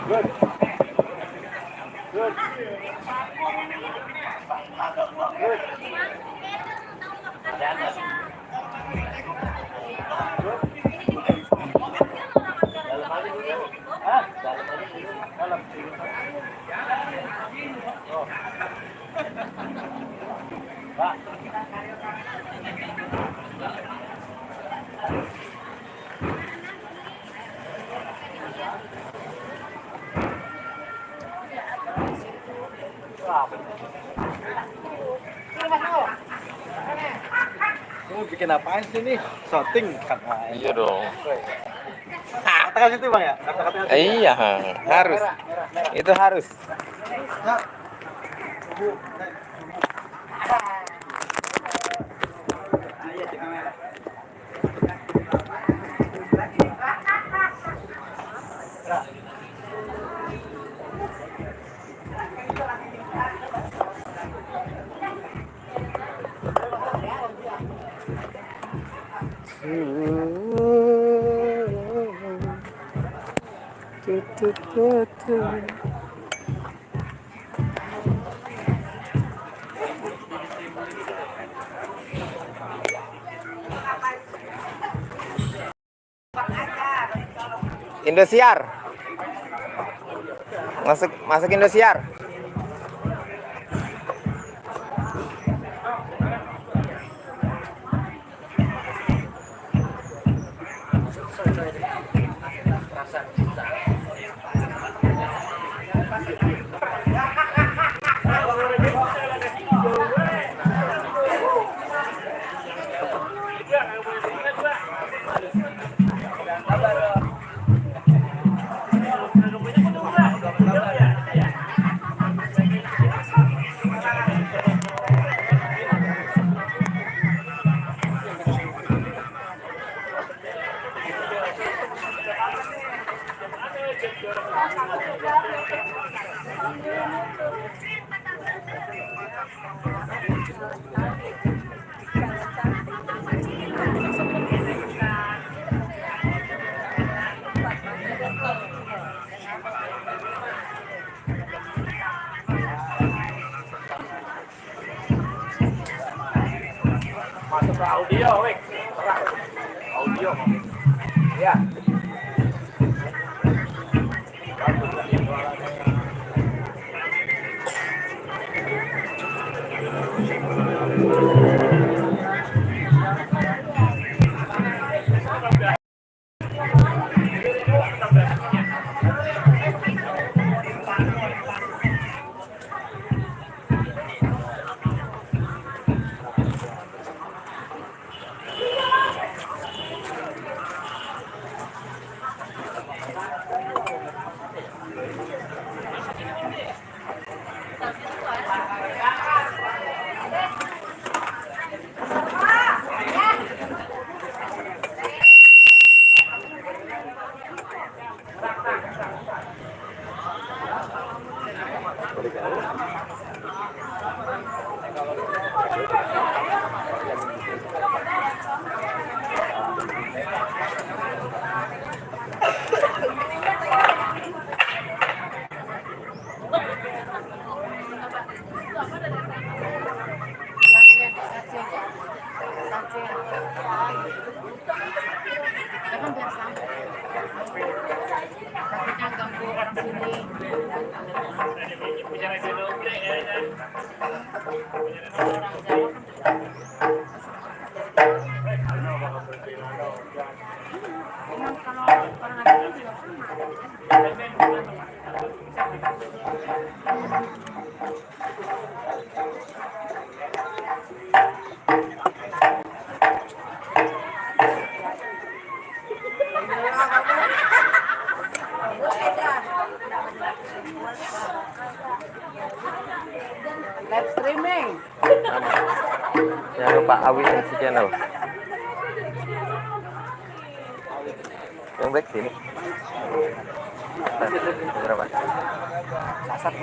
Good. Good. Good. Dalam aja dulu. Hah? Dalam aja dulu. Dalam. Oh. Pak. Lu bikin apaan sih nih? Shooting kan? Iya dong. Katakan situ bang ya? Kata-katanya situ. Iya, harus. Itu harus. Nah, Indosiar. Masuk Indosiar. masuk ke audio, wek. Audio. Ya. Live streaming. Jangan lupa Awi MC Channel. Yang baik sini. Berapa? Sasar.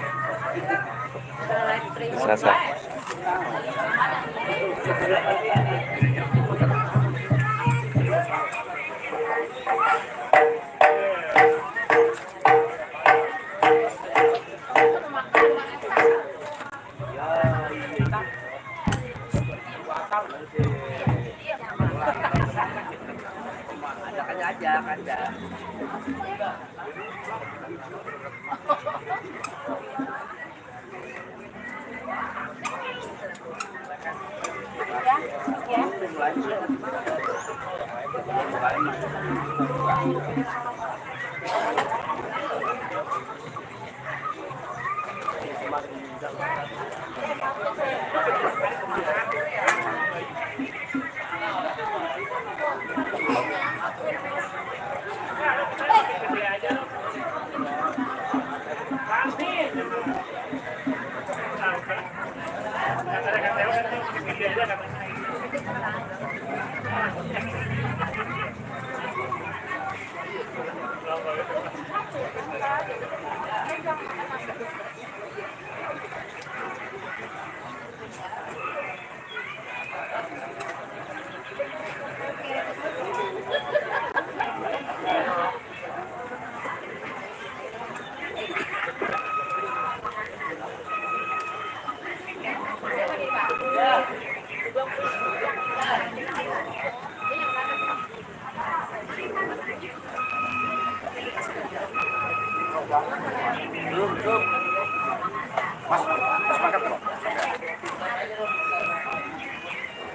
Mas makan dong.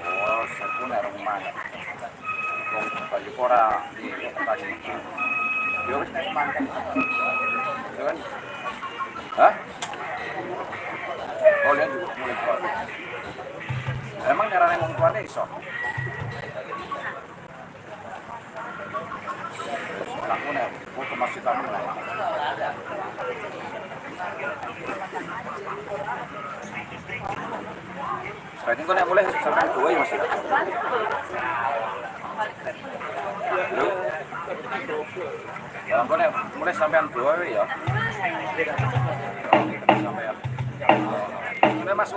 Oh, saya pun ada rumah. Baju pora di tadi. Yo wis nek makan. Kan? Hah? Oh, lihat juga mulai kuat. Emang caranya mau kuatnya iso? Aku nih, aku ke masjid kamu lah. Sekarang kau nih mulai sampai 2 ya masih. Ya, kau nih mulai sampai 2 ya. Sampai. Mulai mas.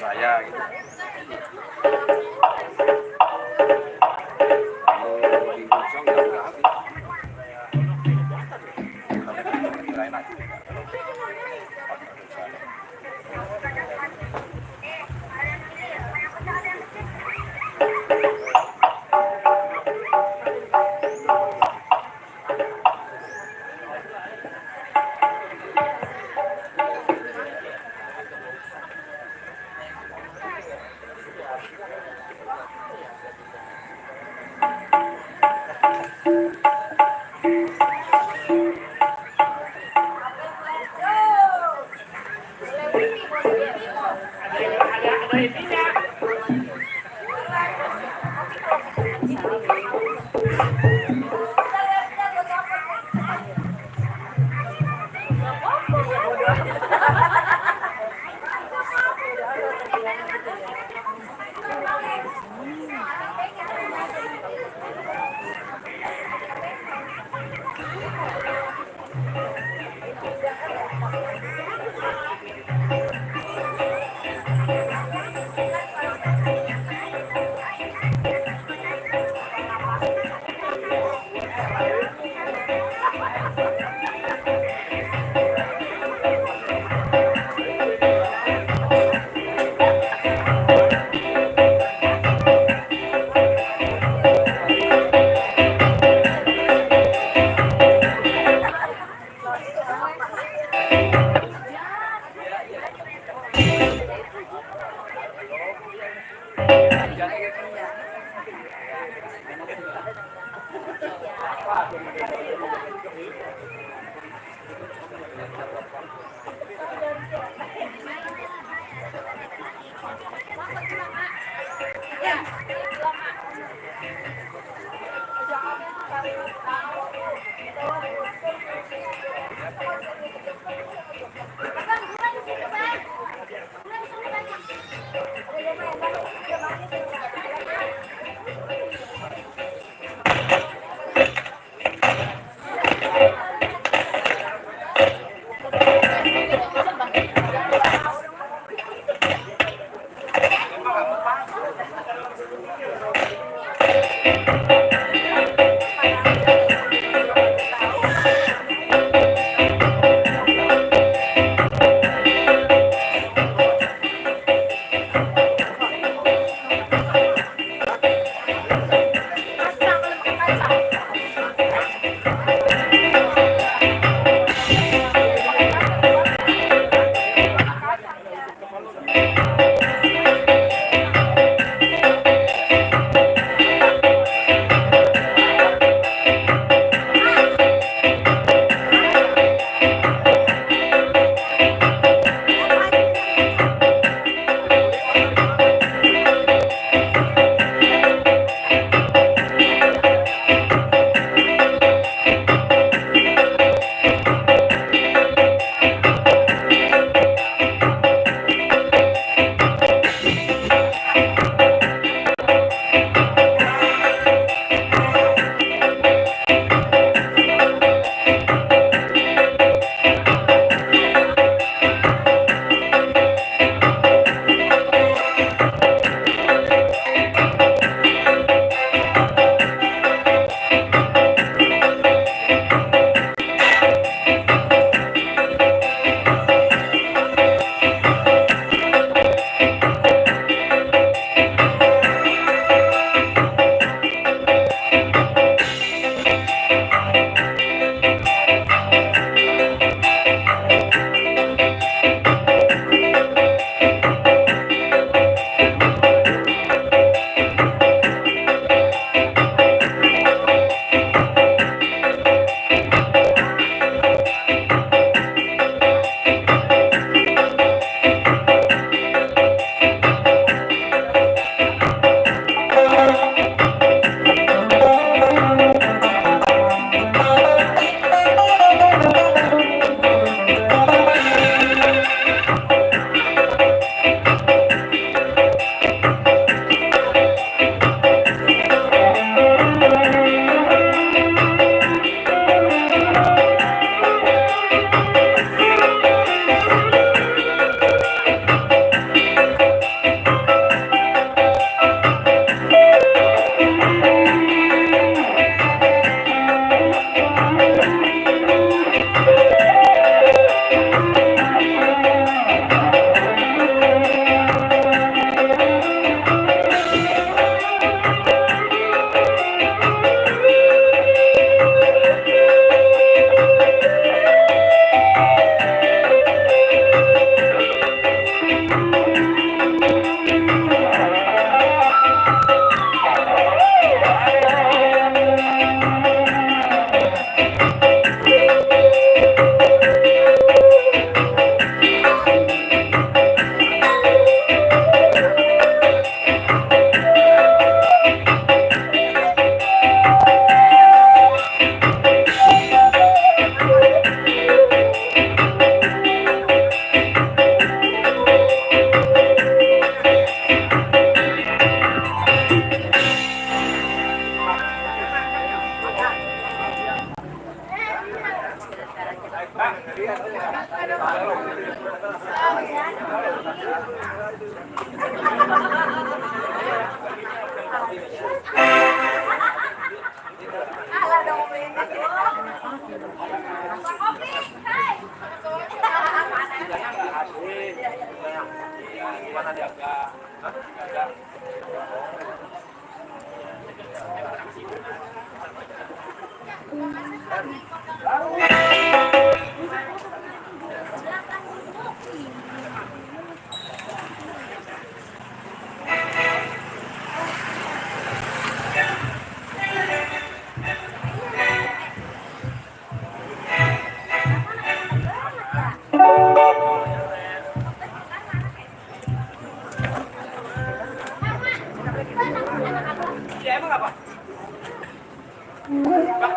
Saya gitu. Kalau di kosong ya udah habis. Tapi kira enak juga.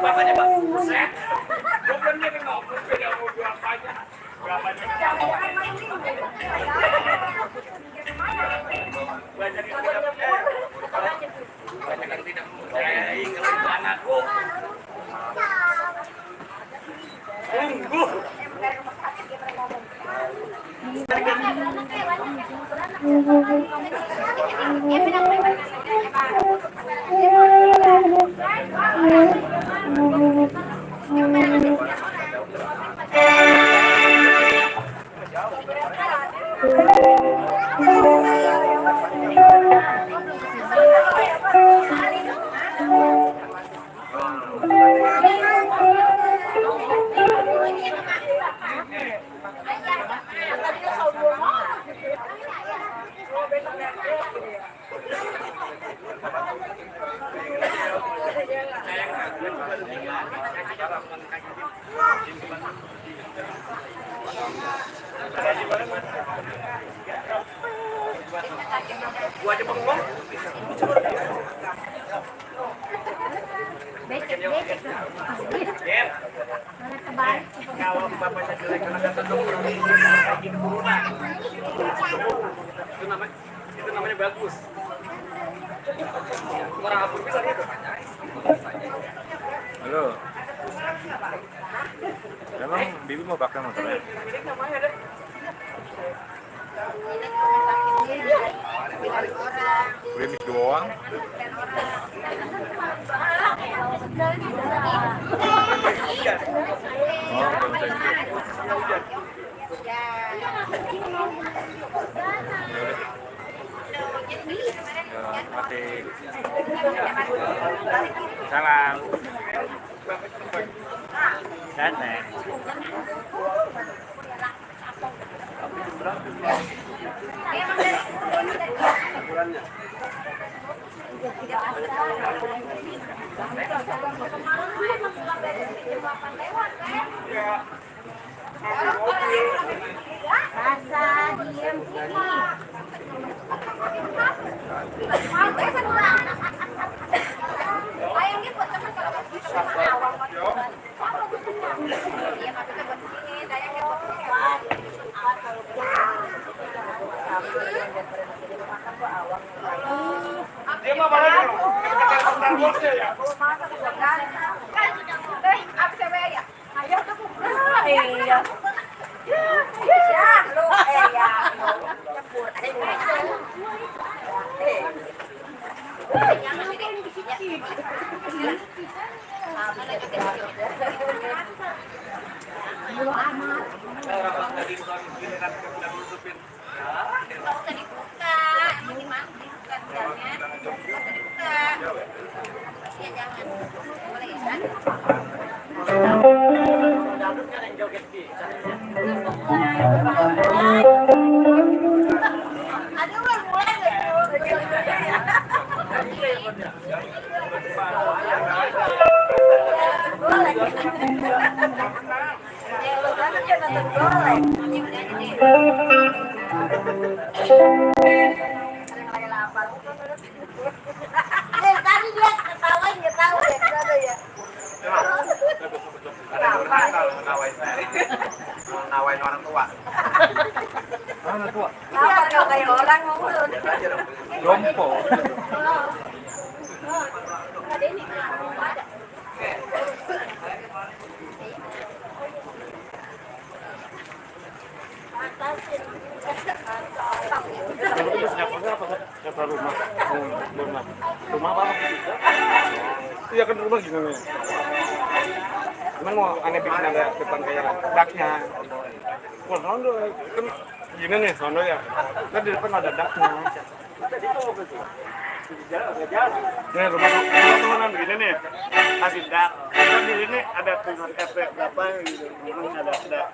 Bapaknya Pak, buset. Belum dia ngomong beda mau berapanya. Berapanya. Banyak yang tidak percaya kalau anakku. Tunggu. Gua aja bengong. Kalau bapaknya jelek karena kata dokter lagi corona. Itu namanya bagus. Orang hapus bisa gitu. Halo. Emang Bibi mau pakai motornya? Remis doang. Oh, kalau mati. Salam. Datang. Rasa diam sini. Dia mah malah ya. Iya. Tadi dia ketawain nggak tahu ya ada ya. Nawain orang tua. Orang tua. Apa kalau kayak orang ngomong? Jompo. Bukan rumah. Rumah apa? Iya kan rumah gimana? Cuman mau aneh bikin ada depan kayak daknya. Wah, sono kan gini nih sono ya. Kan di depan ada daknya. Nih rumah teman begini nih. Kasih dak. Kan di sini ada tulisan RT berapa gitu. Memang ada.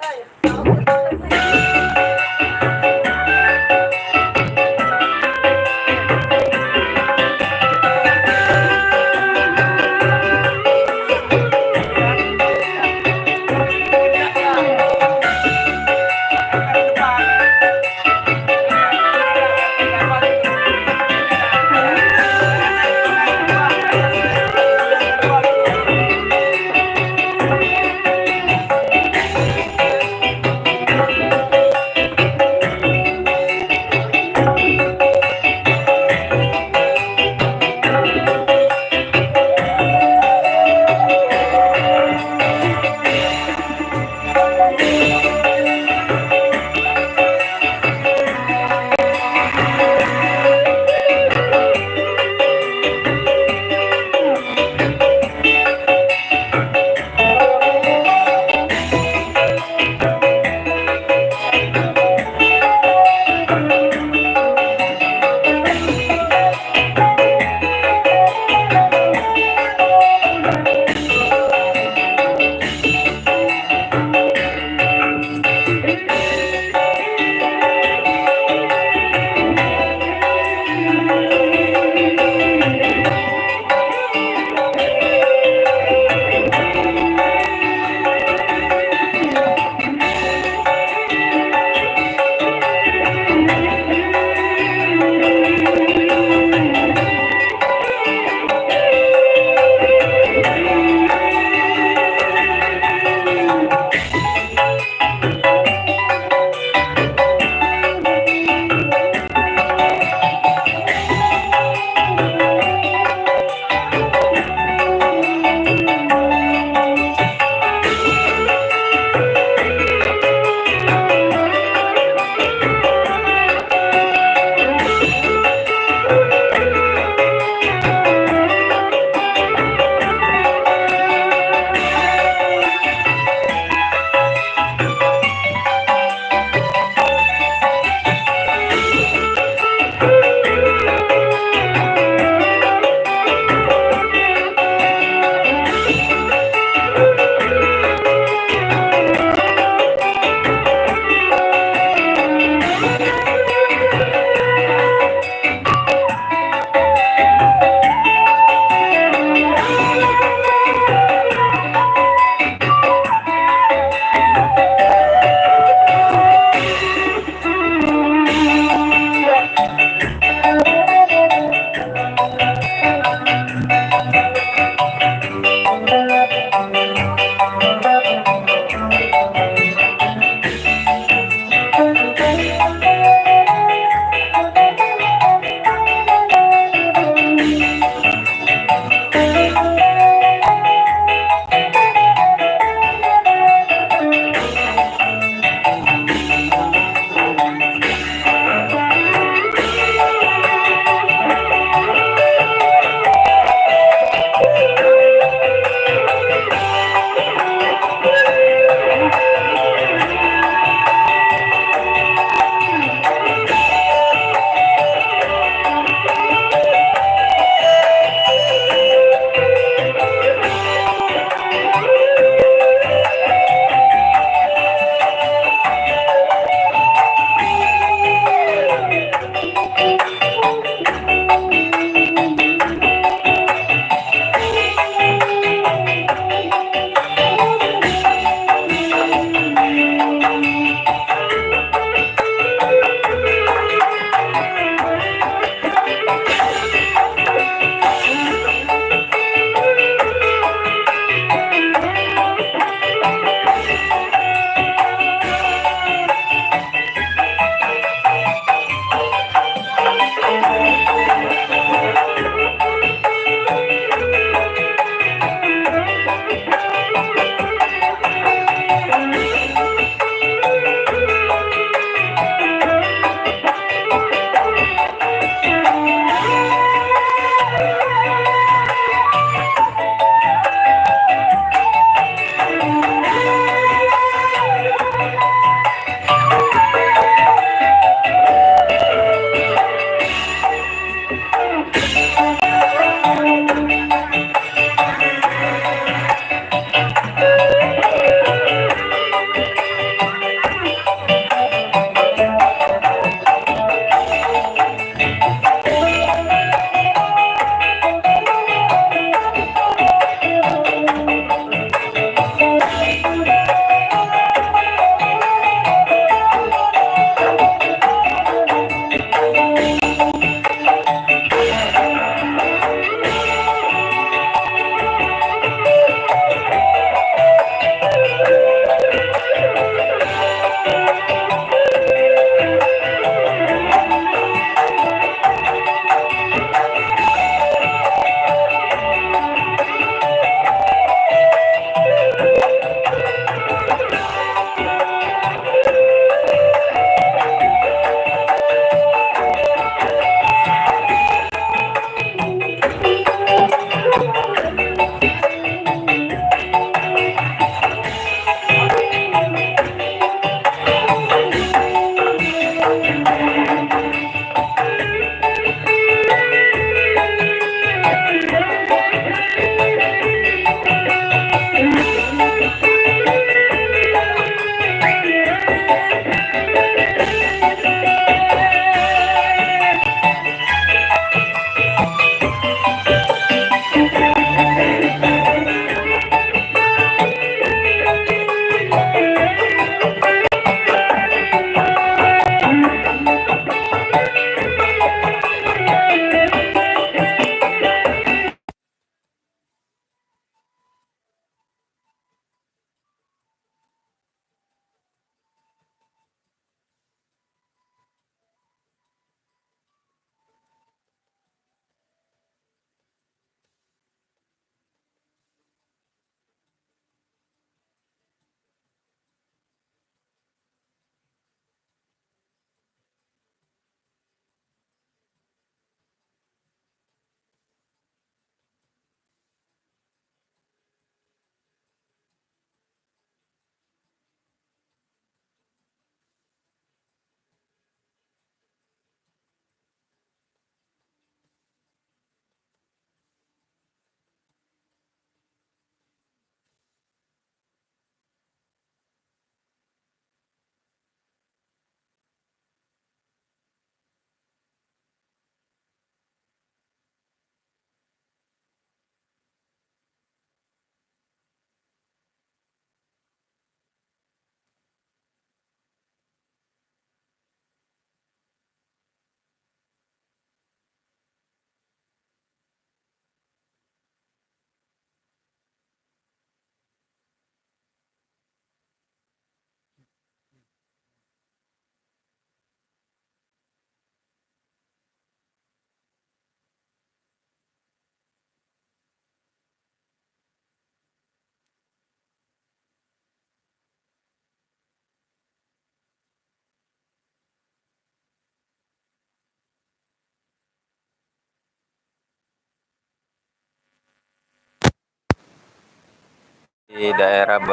di daerah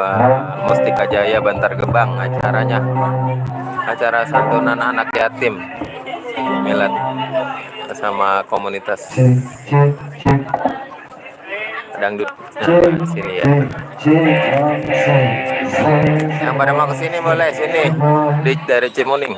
Mustika Jaya, Bantar Gebang acaranya. Acara santunan anak yatim milad sama komunitas dangdut. Nah, di sini ya. Yang pada mau ke sini boleh sini dari Cimuning.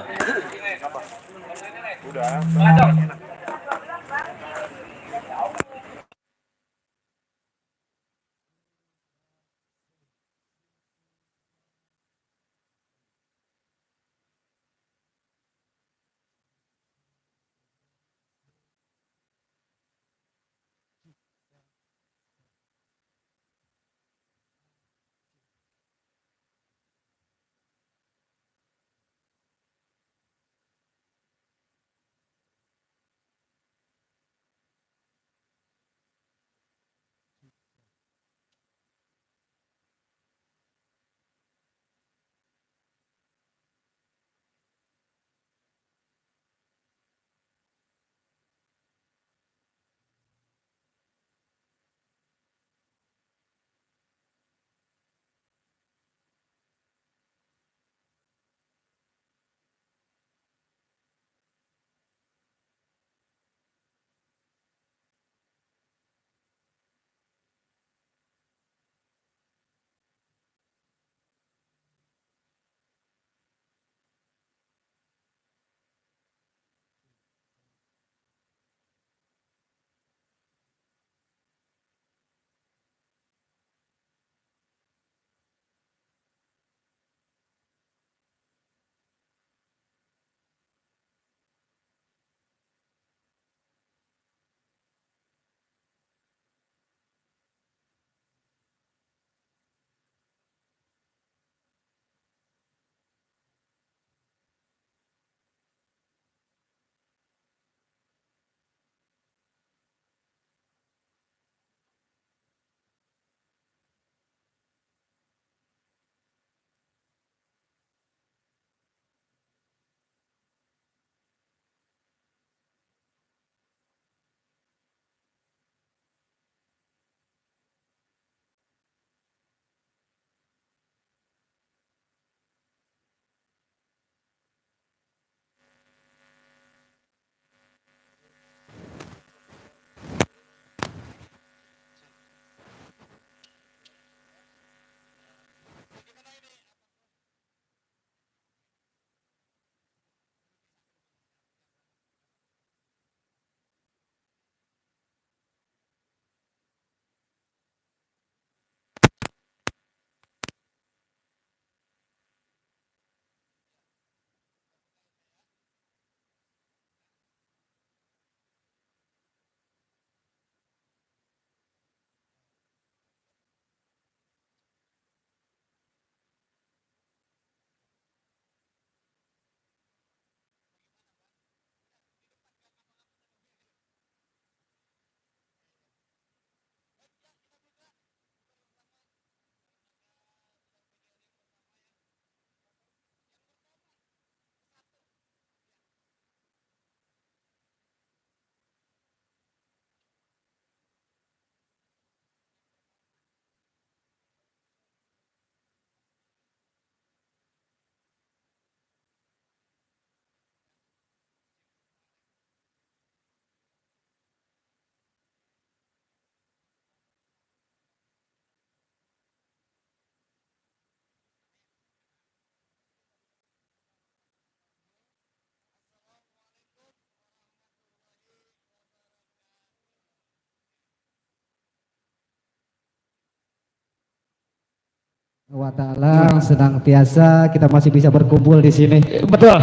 Wa ta'ala senantiasa kita masih bisa berkumpul di sini. Betul.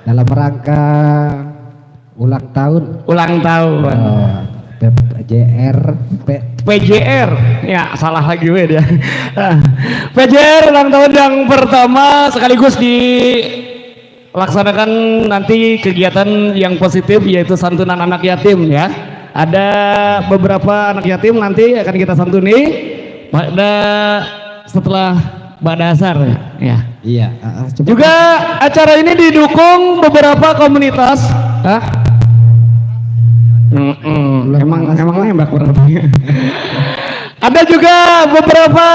Dalam rangka ulang tahun. PJR PJR ya salah lagi dia. PJR ulang tahun yang pertama sekaligus dilaksanakan nanti kegiatan yang positif yaitu santunan anak yatim ya. Ada beberapa anak yatim nanti akan kita santuni pada setelah Ba'da Asar ya. Iya. Juga acara ini didukung beberapa komunitas. Emang nembak berarti. Ada juga beberapa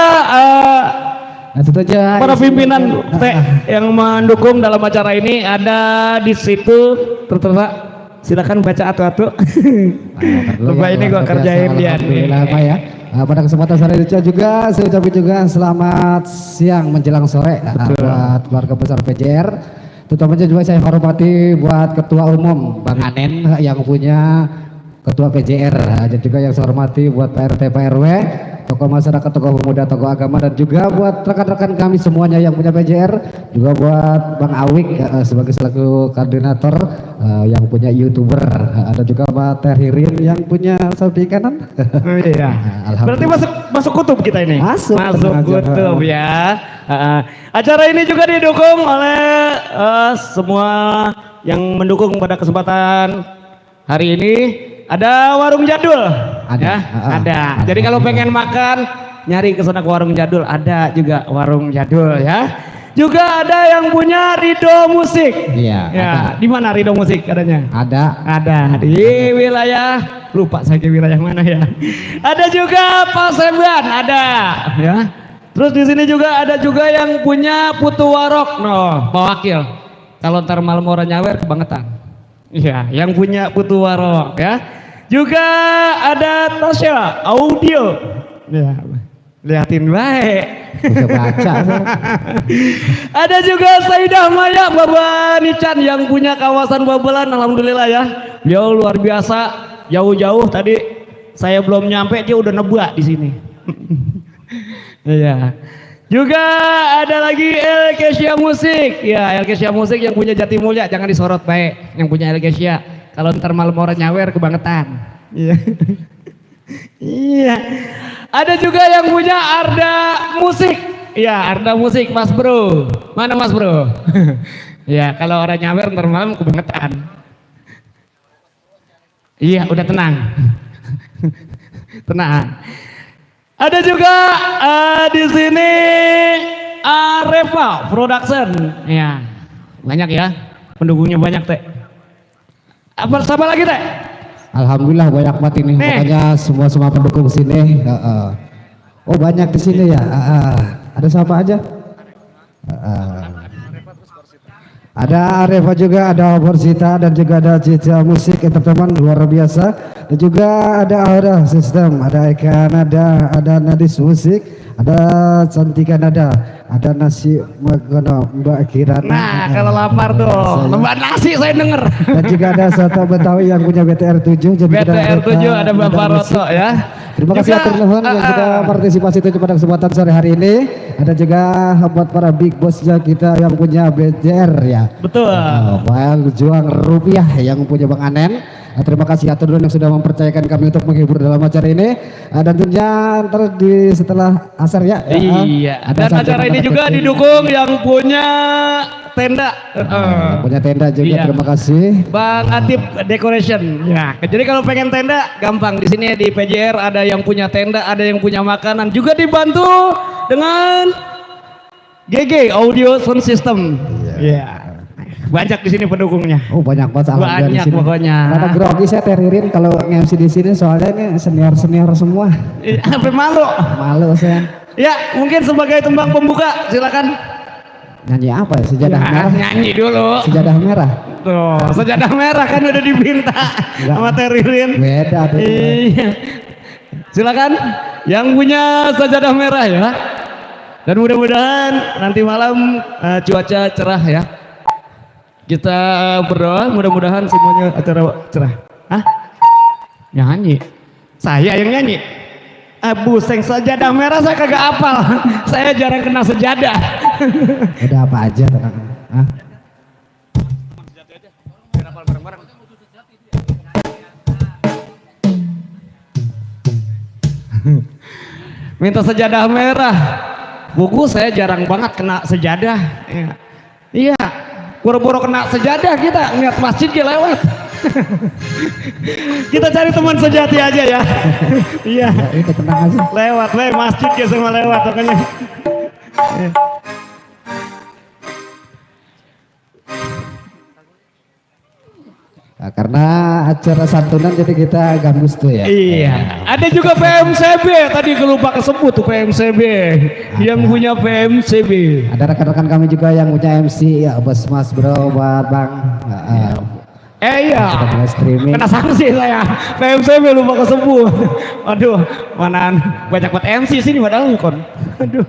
Nah, tentu saja para pimpinan yang mendukung dalam acara ini ada di situ, terutama silakan baca atu-atu. Lupa ini gua kerjain dia. Alhamdulillah Pak ya. Pada kesempatan sore ini juga saya ucapin juga selamat siang menjelang sore buat keluarga besar PJR. Terutama juga saya hormati buat Ketua Umum Bang Anen yang punya Ketua PJR, dan juga yang saya hormati buat Pak RT, Pak RW, tokoh masyarakat, tokoh pemuda, tokoh agama, dan juga buat rekan-rekan kami semuanya yang punya PJR, juga buat Bang Awik sebagai selaku koordinator yang punya YouTuber, ada juga Pak Terhirin yang punya sapi kanan. Iya. Berarti masuk kutub kita ini. Masuk kutub ya. Acara ini juga didukung oleh semua yang mendukung pada kesempatan hari ini. Ada warung jadul, ada. Ada. Jadi kalau pengen makan, nyari ke sana ke warung jadul, ada juga warung jadul ya. Juga ada yang punya Ridho Musik. Iya. Ya, di mana Ridho Musik adanya? Ada Di wilayah, lupa saya ke wilayah mana ya. Ada juga Paseban, ada ya. Terus di sini juga ada juga yang punya Putu Warok, Pak Wakil. Kalau ntar malam orang nyawer kebangetan. Iya, yang punya Putu Warok ya. Juga ada Tasya Audio. Ya, liatin baik. Bisa baca. Ada juga Saidah Maya Baba Nican yang punya kawasan Babelan, alhamdulillah ya. Beliau luar biasa, jauh-jauh tadi saya belum nyampe dia udah nebak di sini. Iya. Juga ada lagi El Kesia Musik. Ya, El Kesia Musik yang punya Jatimulya, jangan disorot baik. Yang punya El Kesia. Kalau ntar malam orang nyawer kebangetan. Iya. Iya. Ada juga yang punya Arda Musik. Iya, Arda Musik, Mas Bro. Mana Mas Bro? Iya, kalau orang nyawer ntar malam kebangetan. Iya, udah tenang. Tenang. Ada juga di sini Reva Production. Ya, banyak ya. Pendukungnya banyak teh. Apa sama lagi teh? Alhamdulillah banyak banget ini, makanya semua pendukung sini. Oh banyak di sini ya. Ada siapa aja? Ada Areva juga, ada Borsita, dan juga ada Cica Musik Entertainment luar biasa, dan juga ada Aura System, ada Eka Nada, ada Nadis Musik, ada Cantika Nada, ada Nasi Magono Mbak Kirana. Nah kalau lapar tuh Mbak Nasi saya denger. Dan juga ada Soto Betawi yang punya BTR 7. BTR 7 ada Bapak Roto ya. Terima kasih atur nuhun yang sudah partisipasi itu pada kesempatan sore hari ini. Ada juga buat para big bossnya kita yang punya BJR ya. Betul. Bang Juang Rupiah yang punya Bang Anen. Terima kasih atur nuhun yang sudah mempercayakan kami untuk menghibur dalam acara ini. Dan tentunya ntar di setelah asar ya. Iya. Dan acara ini juga didukung yang punya tenda. Punya tenda juga. Iya. Terima kasih Bang Atip Decoration. Ya, jadi kalau pengen tenda gampang, di sini di PJR ada yang punya tenda, ada yang punya makanan, juga dibantu dengan GG Audio Sound System. Iya. Banyak di sini pendukungnya. Oh banyak banget. Banyak pokoknya. Karena grogi saya teririn kalau nge-MC di sini soalnya ini senior semua. Sampai malu. Malu saya. Ya, mungkin sebagai tembang pembuka silakan. Nyanyi apa ya? Sejadah merah. Nyanyi dulu. Sejadah merah. Tuh, sejadah merah kan udah diminta sama Teririn. Beda tuh. Iya. Silakan yang punya sejadah merah ya. Dan mudah-mudahan nanti malam cuaca cerah ya. Kita berdoa mudah-mudahan semuanya acara cerah. Hah? Nyanyi? Saya yang nyanyi? Buseng sejadah merah saya kagak apal. Saya jarang kena sejadah. Udah apa aja tenang. Hah? Minta sejadah merah. Buku saya jarang banget kena sejadah. Iya. Boro-boro kena sejadah kita ngeliat masjid dia lewat. Kita cari teman sejati aja ya. Iya. Itu tenang aja. Lewat, masjid dia semua lewat makanya. Karena acara santunan jadi kita gambus tuh ya. Iya, ada juga PMCB tadi lupa kesebut tuh PMCB yang punya PMCB. Ada rekan-rekan kami juga yang punya MC ya, Bos Mas Bro, buat Bang. Iya. Sudah streaming. Kena sanksi saya. PMCB lupa kesebut. Aduh, mana banyak buat MC sini padahal kon. Aduh.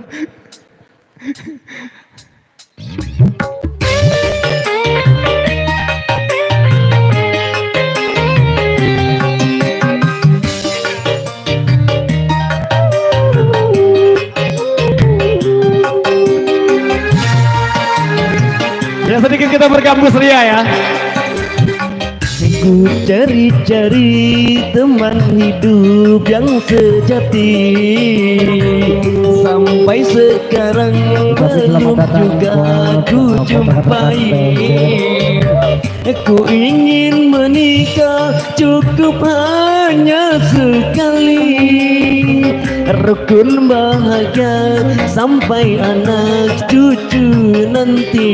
Ya sedikit kita bergambus ria ya. Ku cari-cari teman hidup yang sejati, sampai sekarang belum juga ku jumpai. Aku ingin menikah cukup hanya sekali, rukun bahagia sampai anak cucu nanti.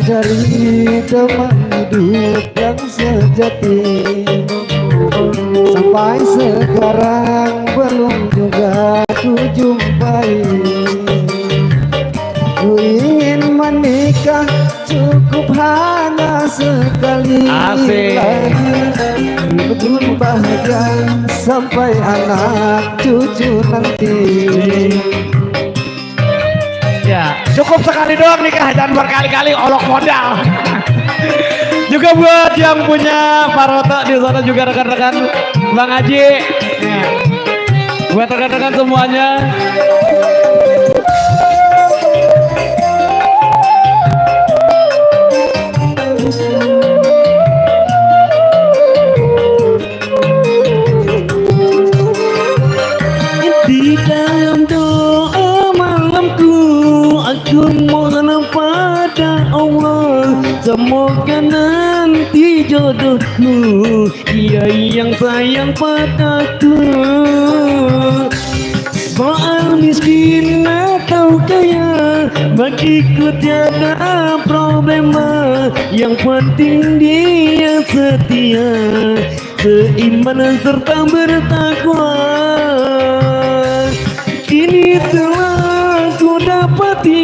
Cari teman hidup yang sejati, sampai sekarang belum juga ku jumpai. Ku ingin menikah cukup hanya sekali lagi, rukun bahagia sampai anak cucu nanti. Ya, cukup sekali doang nikah, jangan berkali-kali olok modal. Juga buat yang punya Paroto di sana juga rekan-rekan Bang Haji. Ya. Buat rekan-rekan semuanya. Di dalam doa malamku, aku mohon pada Allah, semoga nanti jodohku dia yang sayang padaku. Soal miskin atau kaya, bagiku tiada problema. Yang penting dia setia, seiman serta bertakwa. Kini telah ku dapati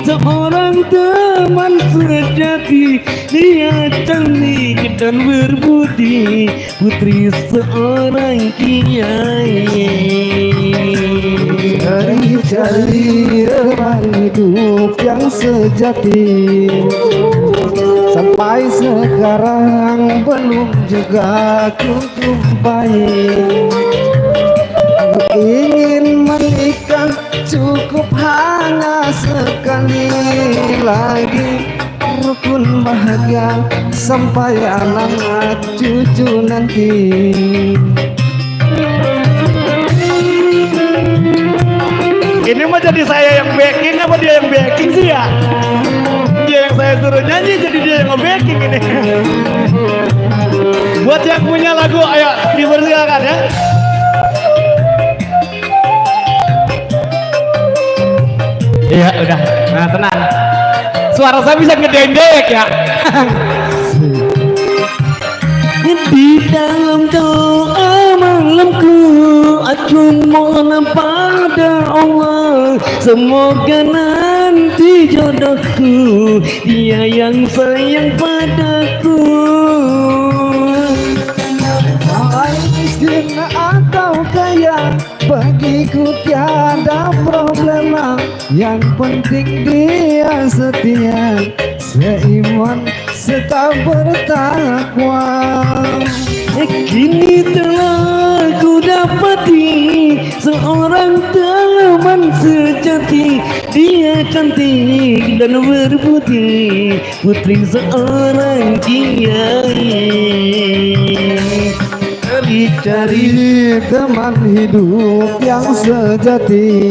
seorang teman sejati, dia cantik dan berbudi, putri seorang kiai. Cari-cari teman hidup yang sejati, sampai sekarang belum juga ku jumpai. Ingin menikah cukup hanya sekali lagi, rukun bahagia sampai anak cucu nanti. Ini mah jadi saya yang backing apa dia yang backing sih ya? Dia yang saya suruh nyanyi jadi dia yang nge-backing ini. Buat yang punya lagu ayo dipersilakan ya. Iya udah, nah tenang. Suara saya bisa ngedendek ya. Di dalam doa malamku, aku mohon pada Allah, semoga nanti jodohku dia yang sayang padaku. Miskin atau kaya, bagiku tiada problema. Yang penting dia setia, seiman serta bertakwa. Kini telah ku dapati seorang teman sejati, dia cantik dan berbudi, putri seorang kiai. Cari teman hidup yang sejati,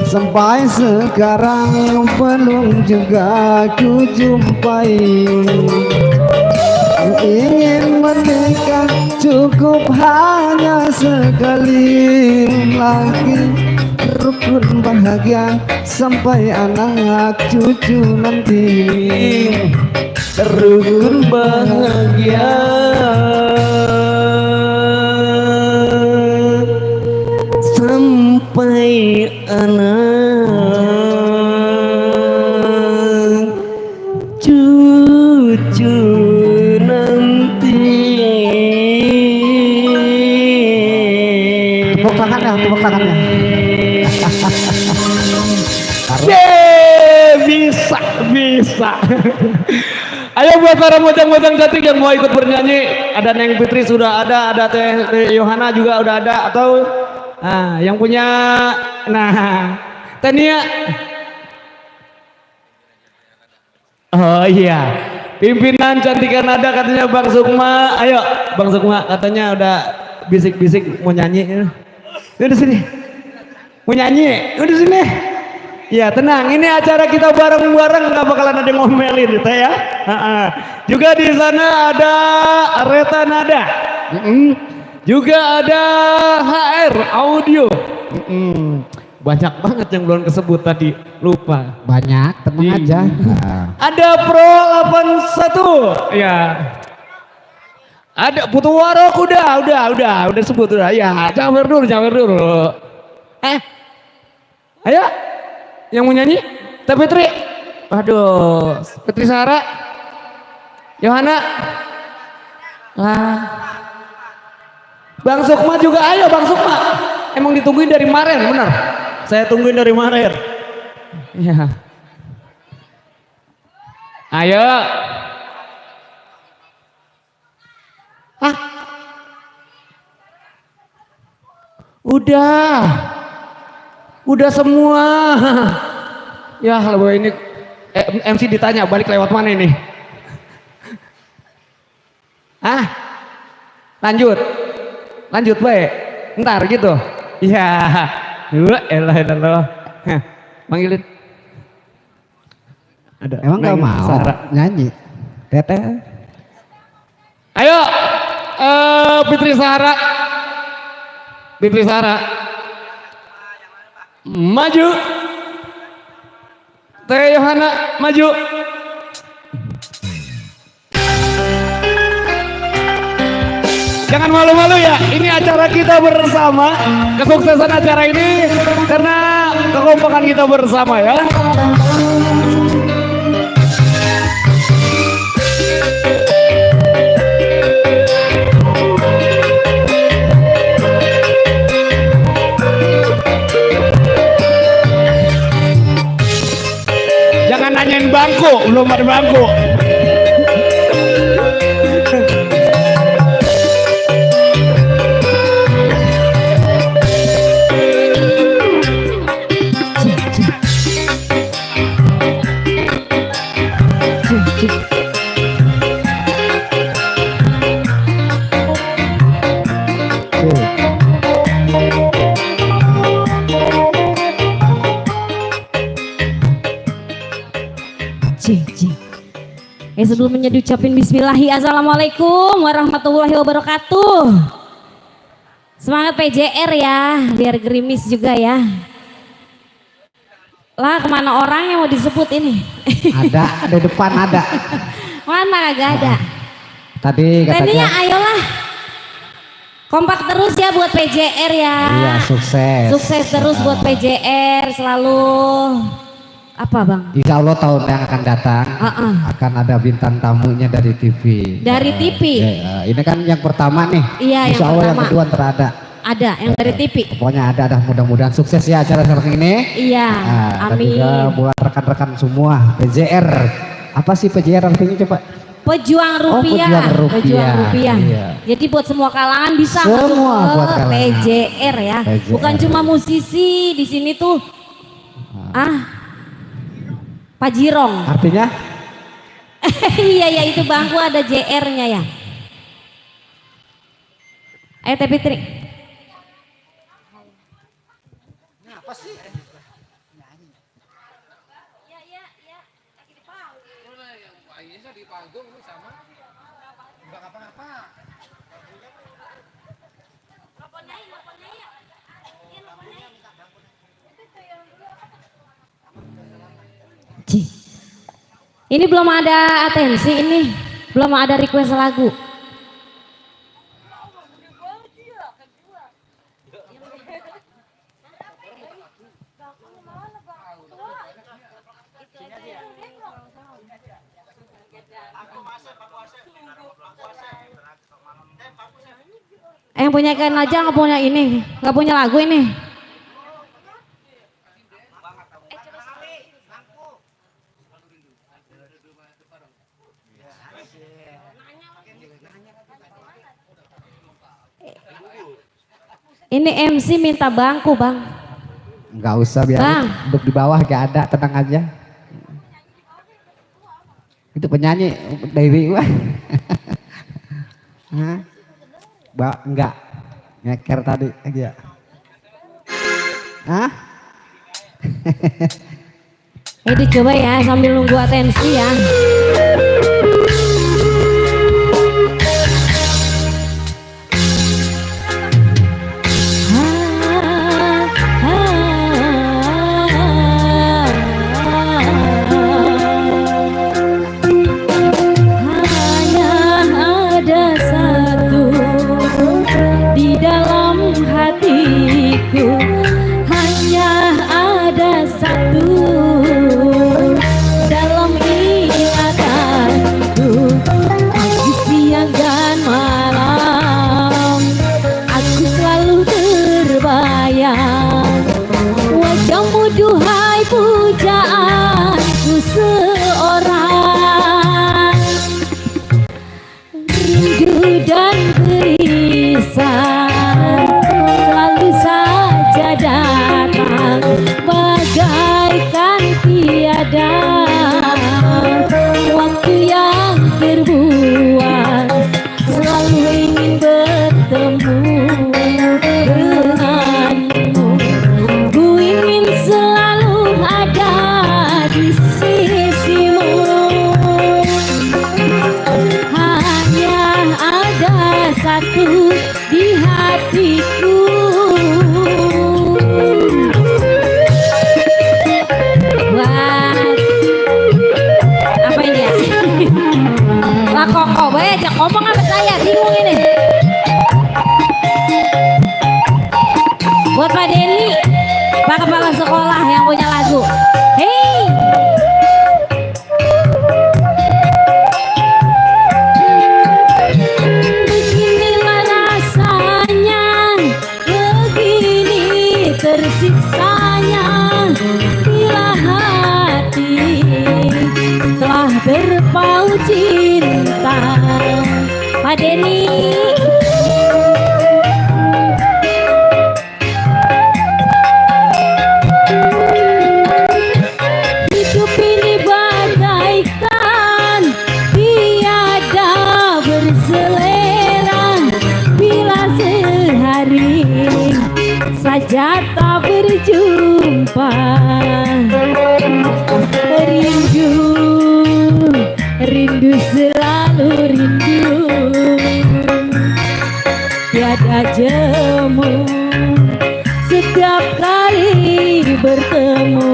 sampai sekarang belum juga ku jumpai. Ingin menikah cukup hanya sekali lagi, rukun rukun bahagia sampai anak cucu nanti. Rukun bahagia sampai anak cucu nanti. Tepuk tangannya, tepuk tangannya. Bisa, bisa. Ayo buat para mojang-mojang cantik yang mau ikut bernyanyi, ada Neng Fitri sudah ada Teh Yohana juga udah ada, atau yang punya, Teh Nia. Oh iya, pimpinan cantikan ada katanya Bang Sukma. Ayo Bang Sukma katanya udah bisik-bisik mau nyanyi. Udah sini, mau nyanyi, udah sini. Ya tenang, ini acara kita bareng-bareng, nggak bakalan ada yang ngomelin gitu ya. Juga di sana ada Reta Nada, juga ada HR Audio. Banyak banget yang belum kesebut tadi, lupa. Banyak, tenang aja. Ada Pro 81, ya. Ada Putu Warok, udah sebut udah. Ya, cawer dulu. Ayo. Yang mau nyanyi? Teh Fitri. Waduh, Fitri Sahara. Yohana. Bang Sukma juga, ayo Bang Sukma. Emang ditungguin dari kemarin, benar? Saya tungguin dari kemarin. Ya. Ayo. Udah semua. Ya kalau ini MC ditanya balik lewat mana ini? Lanjut baik. Ntar gitu. Iya. Elah. Manggilin. Ada. Emang nggak mau nyanyi? Teteh. Ayo, Fitri Sahara. Maju. Teh Yohana maju. Jangan malu-malu ya, ini acara kita bersama. Kesuksesan acara ini karena kekompakan kita bersama ya. Jangan nanyain bangku, belum ada bangku. Sebelumnya diucapin bismillahi, assalamualaikum warahmatullahi wabarakatuh. Semangat PJR ya, biar gerimis juga ya. Lah kemana orang yang mau disebut ini? Ada di depan ada. Mana kagak ada? Tadi katanya. Tadinya ayolah. Kompak terus ya buat PJR ya. Iya, sukses. Sukses terus buat PJR selalu. Apa bang? Insya Allah tahun yang akan datang akan ada bintang tamunya dari TV. Dari TV? Ya, ini kan yang pertama nih. Iya, Insya yang Allah pertama. yang kedua terada. Ada yang dari TV. Pokoknya ada mudah-mudahan sukses ya acara seperti ini. Iya, Dan amin. juga buat rekan-rekan semua PJR. Apa sih PJR artinya coba? Pejuang rupiah. Pejuang rupiah. Iya. Jadi buat semua kalangan bisa Semua masuk buat ke kalangan. PJR ya. PJR. Bukan cuma musisi di sini tuh. Pajirong. Artinya? Iya itu bangku ada JR-nya ya. Ayo Teh Fitri. Apa sih? Di panggung sama enggak apa-apa. Ini belum ada atensi, ini belum ada request lagu. Yang punya ikan aja nggak punya ini, nggak punya lagu ini. Ini MC minta bangku bang. Nggak usah biar Bang. duduk di bawah gak ada, tenang aja. Itu penyanyi dari gua. Hah? Enggak ngeker tadi aja. Hah? Ini dicoba ya sambil nunggu atensi ya. Selalu saja datang bagaikan tiada waktu yang terbuang, selalu ingin bertemu denganmu. Ku ingin selalu ada di sisimu. Hanya ada satu di hatiku. Wah, apa ini ya? Lah kok banyak ngomong apa saya bingung ini. Buat Pak Denny, Pak Kepala Sekolah yang punya lagu. Hei. Tersiksanya bila hati telah berpaut cinta. Pak Denny, hidup ini bagaikan tiada berselera bila sehari saja tak berjumpa. Rindu selalu rindu, tiada jemu setiap kali bertemu.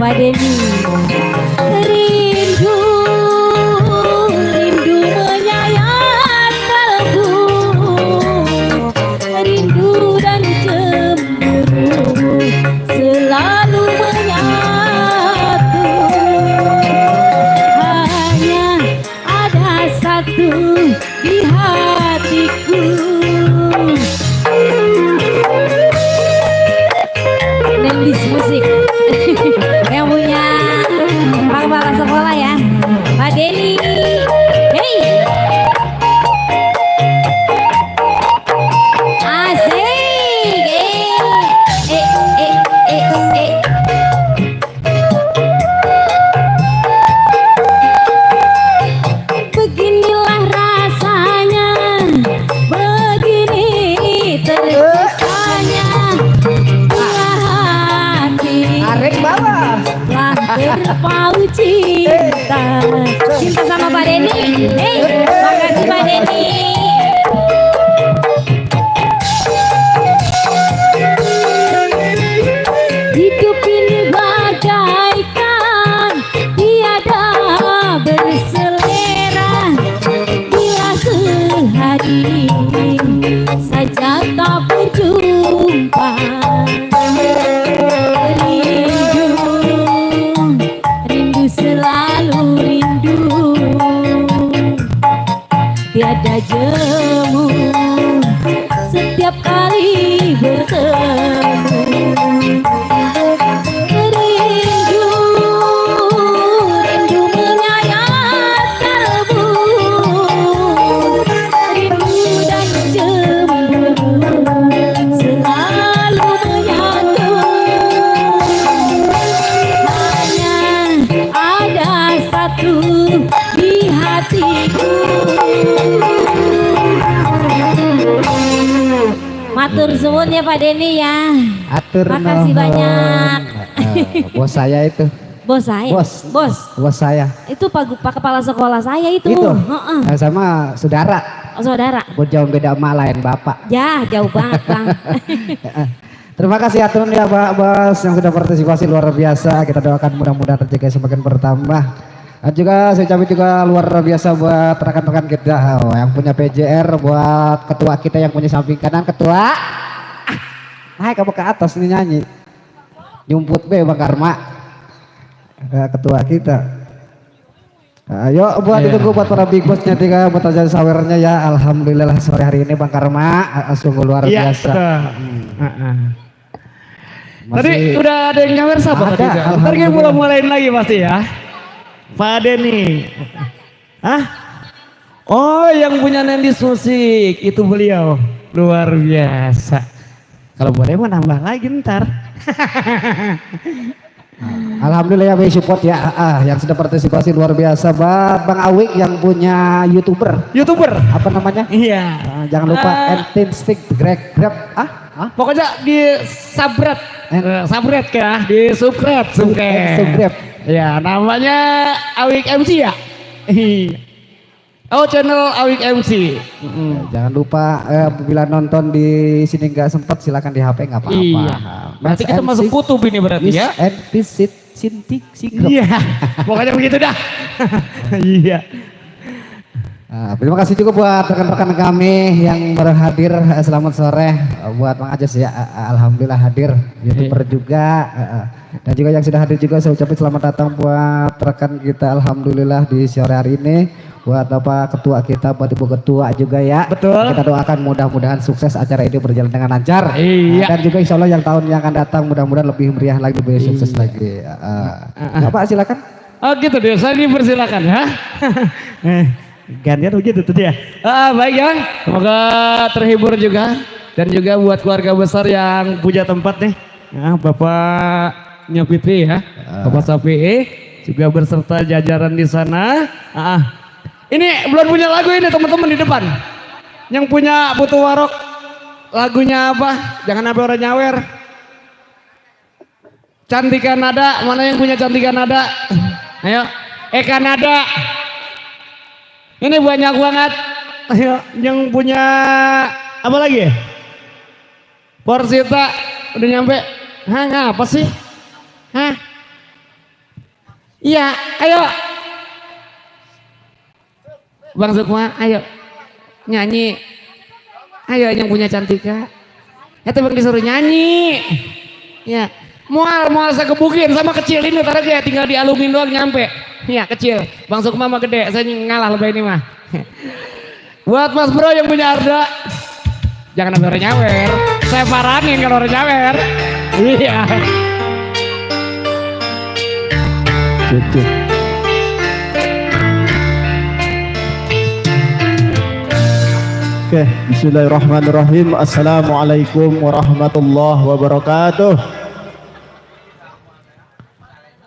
Pak Denny, rindu menyayat kalbu, rindu dan cemburu selalu menyatu. Hanya ada satu di hatiku. Nendis musik yang punya Pak Kepala Sekolah ya, Pak Denny. Hey, asik. Beginilah rasanya, begini tersiksanya bila hati telah berpaut cinta. Cinta sama Pak Denny. Hey, makasih Pak Denny. Hidup ini bagaikan tiada rindu menyayat kalbu, rindu dan cemburu selalu menyatu. Hanya ada satu di hatiku. Matur suwun ya Pak Denny ya. Atur Makasih nuhun. banyak. Bos saya itu. Bos saya. Bos saya. Itu Pak Kepala Sekolah saya itu. Itu. Heeh. Sama saudara. Oh, saudara. Jauh beda emak lain bapak. Ya, jauh banget Bang. Terima kasih atur ya Pak Bos yang sudah partisipasi luar biasa. Kita doakan mudah-mudahan rezeki semakin bertambah. Dan juga saya ucapin juga luar biasa buat rekan-rekan kita yang punya PJR, buat ketua kita yang punya samping kanan. Ketua, naik kamu ke atas nih nyanyi. Nyumput be Bang Karma, ketua kita. Ayo buat ditunggu buat para big bossnya tiga, buat aja sawernya ya. Alhamdulillah sore hari ini Bang Karma sungguh luar biasa. Tadi udah ada yang nyawer siapa tadi? Ntar kita mulai-mulain lagi pasti ya. Pak Denny. Hah? Oh, yang punya Nendis Musik itu beliau. Luar biasa. Kalau boleh mau nambah lagi ntar. Alhamdulillah ya support ya, yang sudah partisipasi luar biasa. Bang Awik yang punya YouTuber apa namanya? Iya. Jangan lupa Entin Stick Grab. Pokoknya di subscribe ya, di subscribe. Ya, namanya Awik MC ya. Oh, channel Awik MC. Jangan lupa bila nonton di sini nggak sempat silakan di HP nggak apa-apa. Iya. Berarti kita masuk kutub ini berarti ya. Sintik. Iya. Pokoknya begitu dah. Iya. Terima kasih juga buat rekan-rekan kami yang berhadir. Selamat sore buat Bang Ajas ya. Alhamdulillah hadir. YouTuber juga. Dan juga yang sudah hadir juga saya ucapin selamat datang buat rekan kita. Alhamdulillah di sore hari ini. Buat Bapak Ketua kita, buat Ibu Ketua juga ya. Betul. Kita doakan mudah-mudahan sukses acara ini berjalan dengan lancar. Iya. Dan juga insya Allah yang tahun yang akan datang mudah-mudahan lebih meriah lagi, lebih sukses lagi. Bapak silakan. Oh gitu deh, saya dipersilakan ya. Gantian begitu tuh dia. Baik ya, semoga terhibur juga. Dan juga buat keluarga besar yang punya tempat nih. Bapaknya Fitri ya, Bapak Safi juga berserta jajaran di sana. Ini belum punya lagu ini teman-teman di depan. Yang punya Putu Warok, lagunya apa? Jangan sampai orang nyawer. Cantikan Nada, mana yang punya Cantikan Nada? Ayo, Kanada. Ini banyak banget. Ayo, yang punya apa lagi? Porsita udah nyampe. Apa sih? Iya, ayo. Bang Sukma, ayo nyanyi. Ayo yang punya Cantika. Itu Bang disuruh nyanyi. Ya, mual saya gebukin sama kecil ini taruh kayak tinggal dialumin doang nyampe. Ya kecil. Bang Sukma mah gede, saya ngalah lebih ini mah. Buat Mas Bro yang punya Arda, jangan sampai orang nyawer. Saya paranin kalau orang nyawer. Iya. Cukup. Oke, bismillahirrahmanirrahim. Assalamualaikum warahmatullahi wabarakatuh.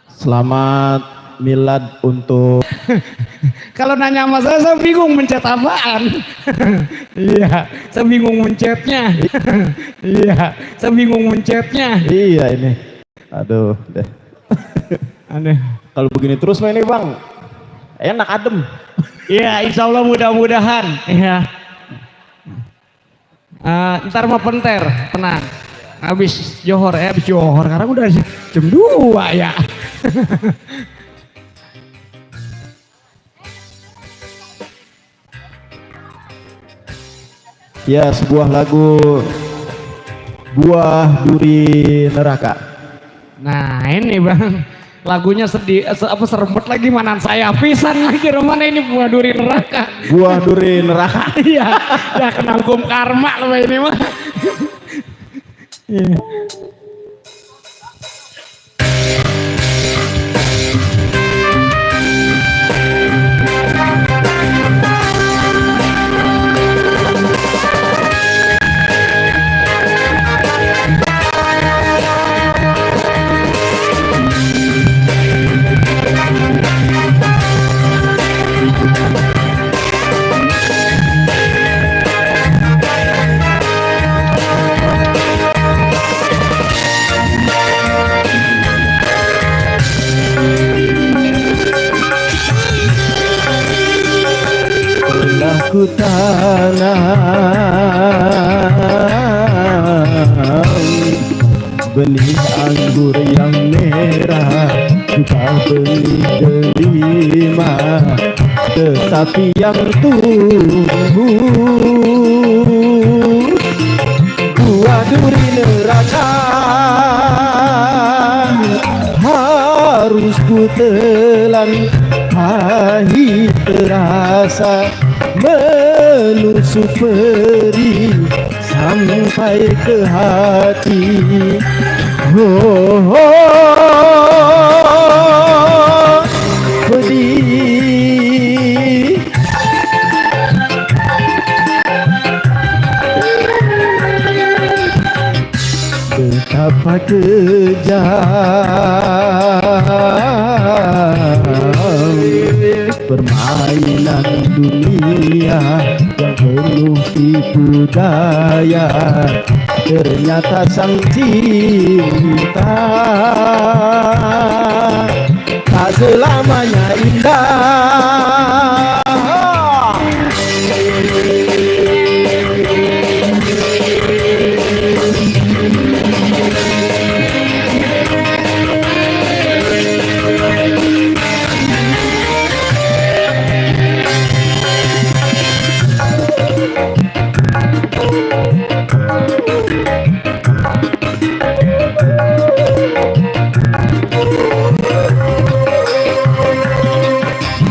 Selamat milad untuk Kalau nanya sama saya bingung mencet apaan. Iya, saya bingung mencetnya. Iya, saya bingung mencetnya. iya ini. Aduh, deh. Aneh. Kalau begini terus mah ini Bang, enak adem. Iya, insya Allah mudah-mudahan. Iya. Ntar mau penter, tenang. Habis johor karena udah jam 2 ya. Ya, sebuah lagu Buah Duri Neraka. Nah ini Bang, lagunya sedih, serempet lagi manan saya pisan lagi mana ini Buah Duri Neraka. Buah Duri Neraka. Iya, ya kena hukum karma loh ini mah. ku tanam benih anggur yang merah, kau beli delima, tetapi yang tumbuh buah duri neraka harus ku telan, pahit terasa menusuk perih sampai ke hati. Oh, pedih betapa kejam permainan dunia yang penuh tipu daya. Ternyata sang cinta tak selamanya indah.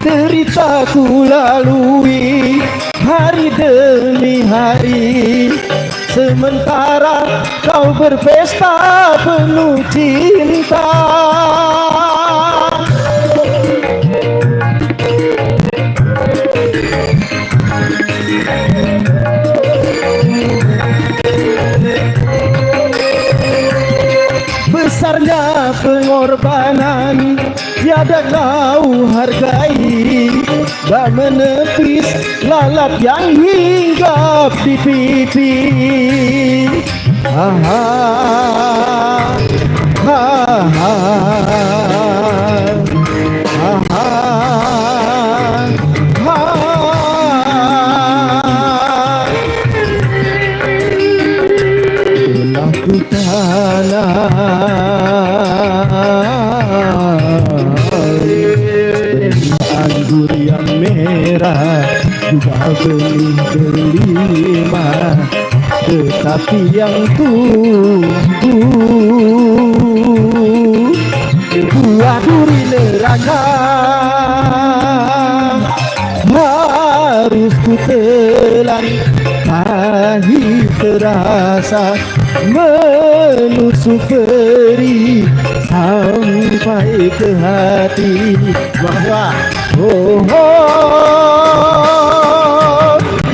Derita ku lalui hari demi hari, sementara kau berpesta penuh cinta. Besarnya pengorbanan tiada kau hargai, bak menepis lalat yang hinggap di pipi. Ha ha ha ha ha ha ha. Telah ku tanam benih anggur yang merah, juga benih delima, tetapi yang tumbuh buah duri neraka harus ku telan, pahit terasa menusuk perih sampai ke hati. Wah, oh, oh,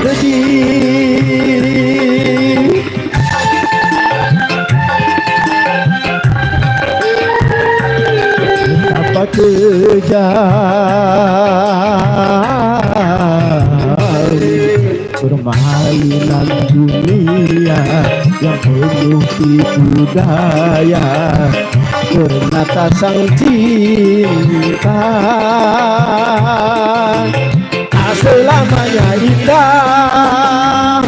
sedih betapa kejam permainan dunia yang penuh tipu daya. Ternyata sang cinta tak selamanya indah.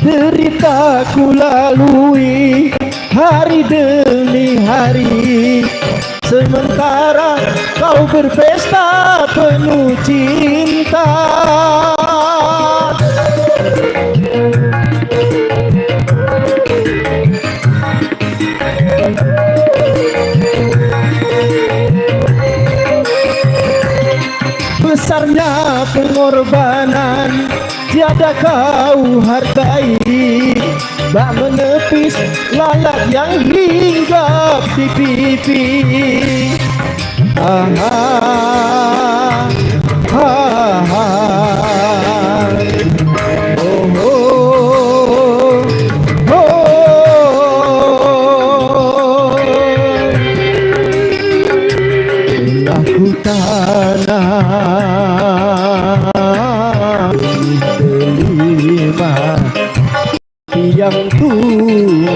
Derita ku lalui hari demi hari, sementara kau berpesta penuh cinta. Besarnya pengorbanan tiada kau hargai, bak menepis lalat yang hinggap di pipi. Ah, ah, ah, ah. Oh, oh. ku tanam delima yang tumbuh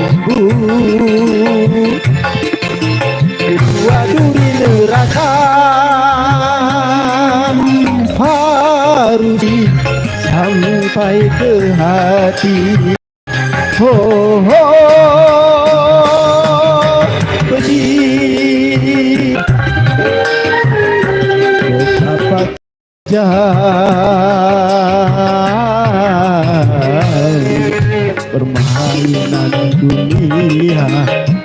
dua duri neraka harus sampai ke hati. Ho ho pedih betapa kejam permainan dunia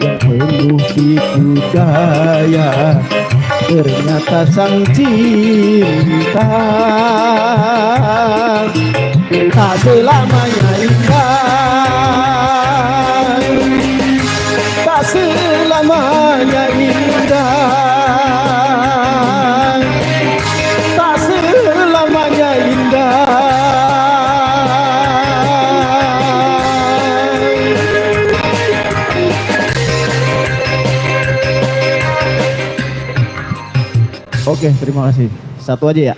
yang penuh tipu daya. Ternyata sang cinta tak selamanya indah, tak selamanya indah, tak selamanya indah. Oke, terima kasih. Satu aja ya.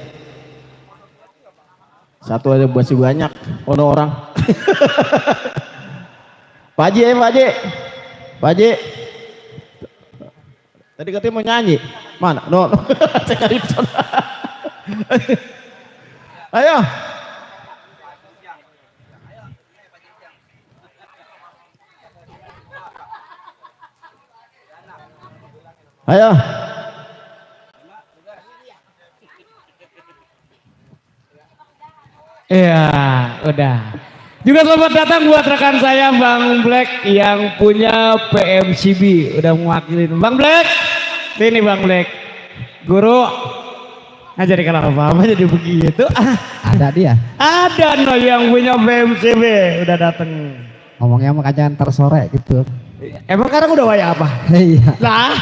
Satu aja buat si banyak orang. Pak Haji, Pak Haji. Pak Haji. Tadi katanya mau nyanyi. Mana? No. Saya cari di sana. Ayo. Ayo. Iya, udah. Juga selamat datang buat rekan saya Bang Black yang punya PMCB. Udah mewakilin Bang Black. Sini Bang Black. Guru. Nah jadi kalau apa-apa jadi begitu. Ada dia. Ada no yang punya PMCB. Udah datang. Ngomongnya makanya ntar sore gitu. Emang sekarang udah waya apa? Iya. Lah.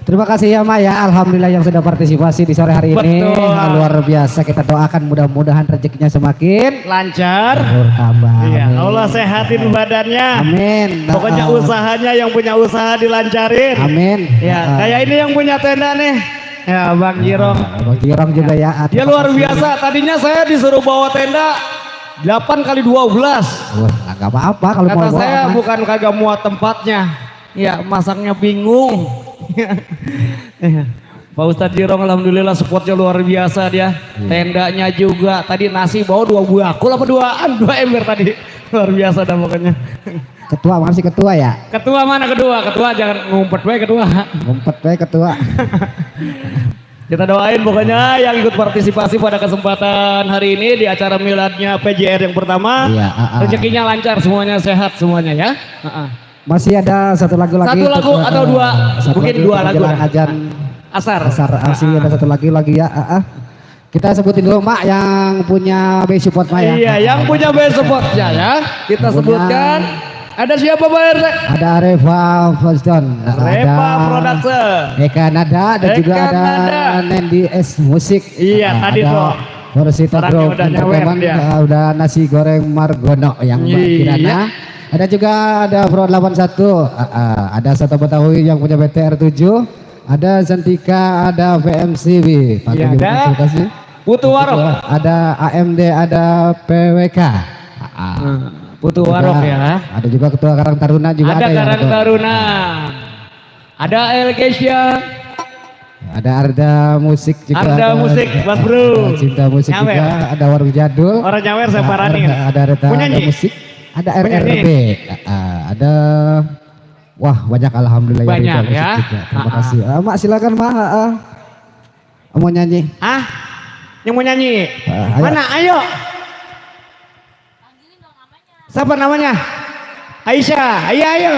Terima kasih ya Ma ya, alhamdulillah yang sudah partisipasi di sore hari ini. Betul. Luar biasa, kita doakan mudah-mudahan rezekinya semakin Lancar. bertambah. Iya, Amin. Allah sehatin badannya. Amin. Pokoknya usahanya yang punya usaha dilancarin. Amin. Ya, kayak ini yang punya tenda nih. Ya, Bang Jirong. Bang Jirong juga ya. Dia luar biasa. Tadinya saya disuruh bawa tenda 8 kali 12. Wah, nggak apa-apa kalau Kata mau bawa. saya bukan kagak muat tempatnya. Ya, masaknya bingung. Pak Ustadz Jirong alhamdulillah supportnya luar biasa dia. Tendanya juga. Tadi nasi bawa 2 bakul apa 2 ember tadi. Luar biasa dah pokoknya. Ketua masih ketua ya? Ketua mana kedua? Ketua jangan ngumpet we ketua. Ngumpet we ketua. Kita doain pokoknya yang ikut partisipasi pada kesempatan hari ini di acara miladnya PJR yang pertama. Iya, rezekinya lancar semuanya, sehat semuanya ya. Masih ada satu lagu lagi. Satu lagu atau dua? Mungkin 2 lagu. Ajan Asar. Masih ada satu lagi ya. Kita sebutin dulu Mak yang punya base support Mak ya. Iya, yang punya base supportnya ya. Kita sebutkan. Ada siapa Pak RT? Ada Reva Foston. Reva Production. Eka Nada dan juga ada Nendi S Musik. Iya, tadi tuh. Forsita Group Entertainment. Udah nasi goreng Margono yang Mbak Kirana. Ada juga ada Pro 81. Ada Soto Betawi yang punya BTR 7. Ada Santika, ada VMCB. Iya, ada Putu Warok. Ada AMD, ada PWK. Putu Warok ya. Ada juga Ketua Karang Taruna juga ada. Ada Karang Taruna. Ada Elgesia. Ada Arda Musik juga. Arda Musik, Mas Bro. Cinta Musik nyawer. juga. Ada Warung Jadul. Orang nyawer saya paranin. Ada Musik. Ada RRB. Ada wah banyak alhamdulillah banyak ya. Terima kasih. Mak silakan Mak. Mau nyanyi? Yang mau nyanyi? Ayo. Mana? Ayo. Siapa namanya? Aisyah. Ayo.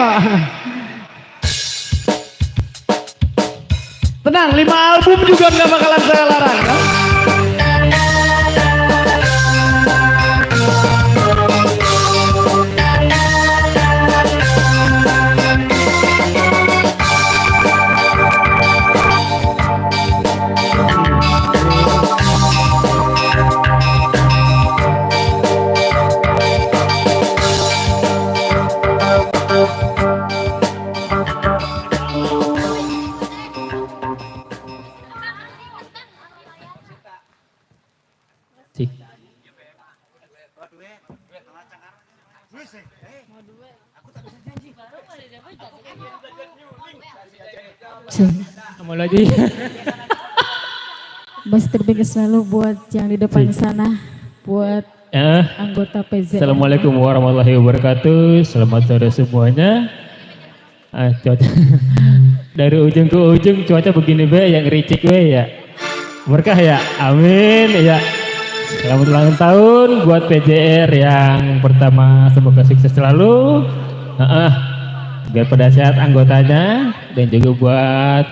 Tenang, 5 album juga nggak bakalan saya larang. Kan? Mau lagi. Mas terbaik selalu buat yang di depan sana, buat anggota PJ. Assalamualaikum warahmatullahi wabarakatuh. Selamat sore semuanya. Cuaca dari ujung ke ujung cuaca begini be, yang ricik be ya. Berkah ya, amin ya. Selamat ulang tahun buat PJR yang pertama, semoga sukses selalu. Biar pada sehat anggotanya, dan juga buat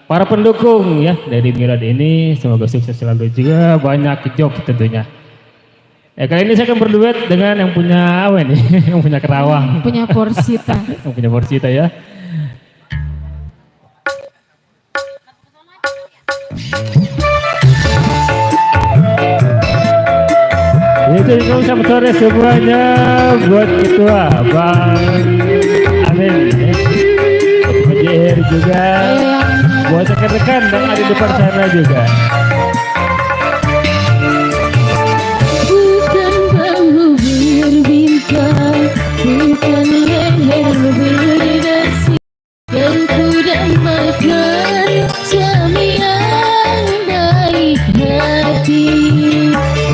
para pendukung ya dari Milad ini, semoga sukses selalu juga, banyak job tentunya. Kali ini saya akan berduet dengan yang punya apa nih? Yang punya Kerawang. Punya Porsita. Yang punya Porsita ya. Assalamualaikum selamat sore semuanya buat ketua Bang Amin ya. PJR juga buat rekan-rekan yang ada di depan sana juga. Bukan bahu berbintang, bukan leher berdasi, yang ku dambakan suami yang baik hati.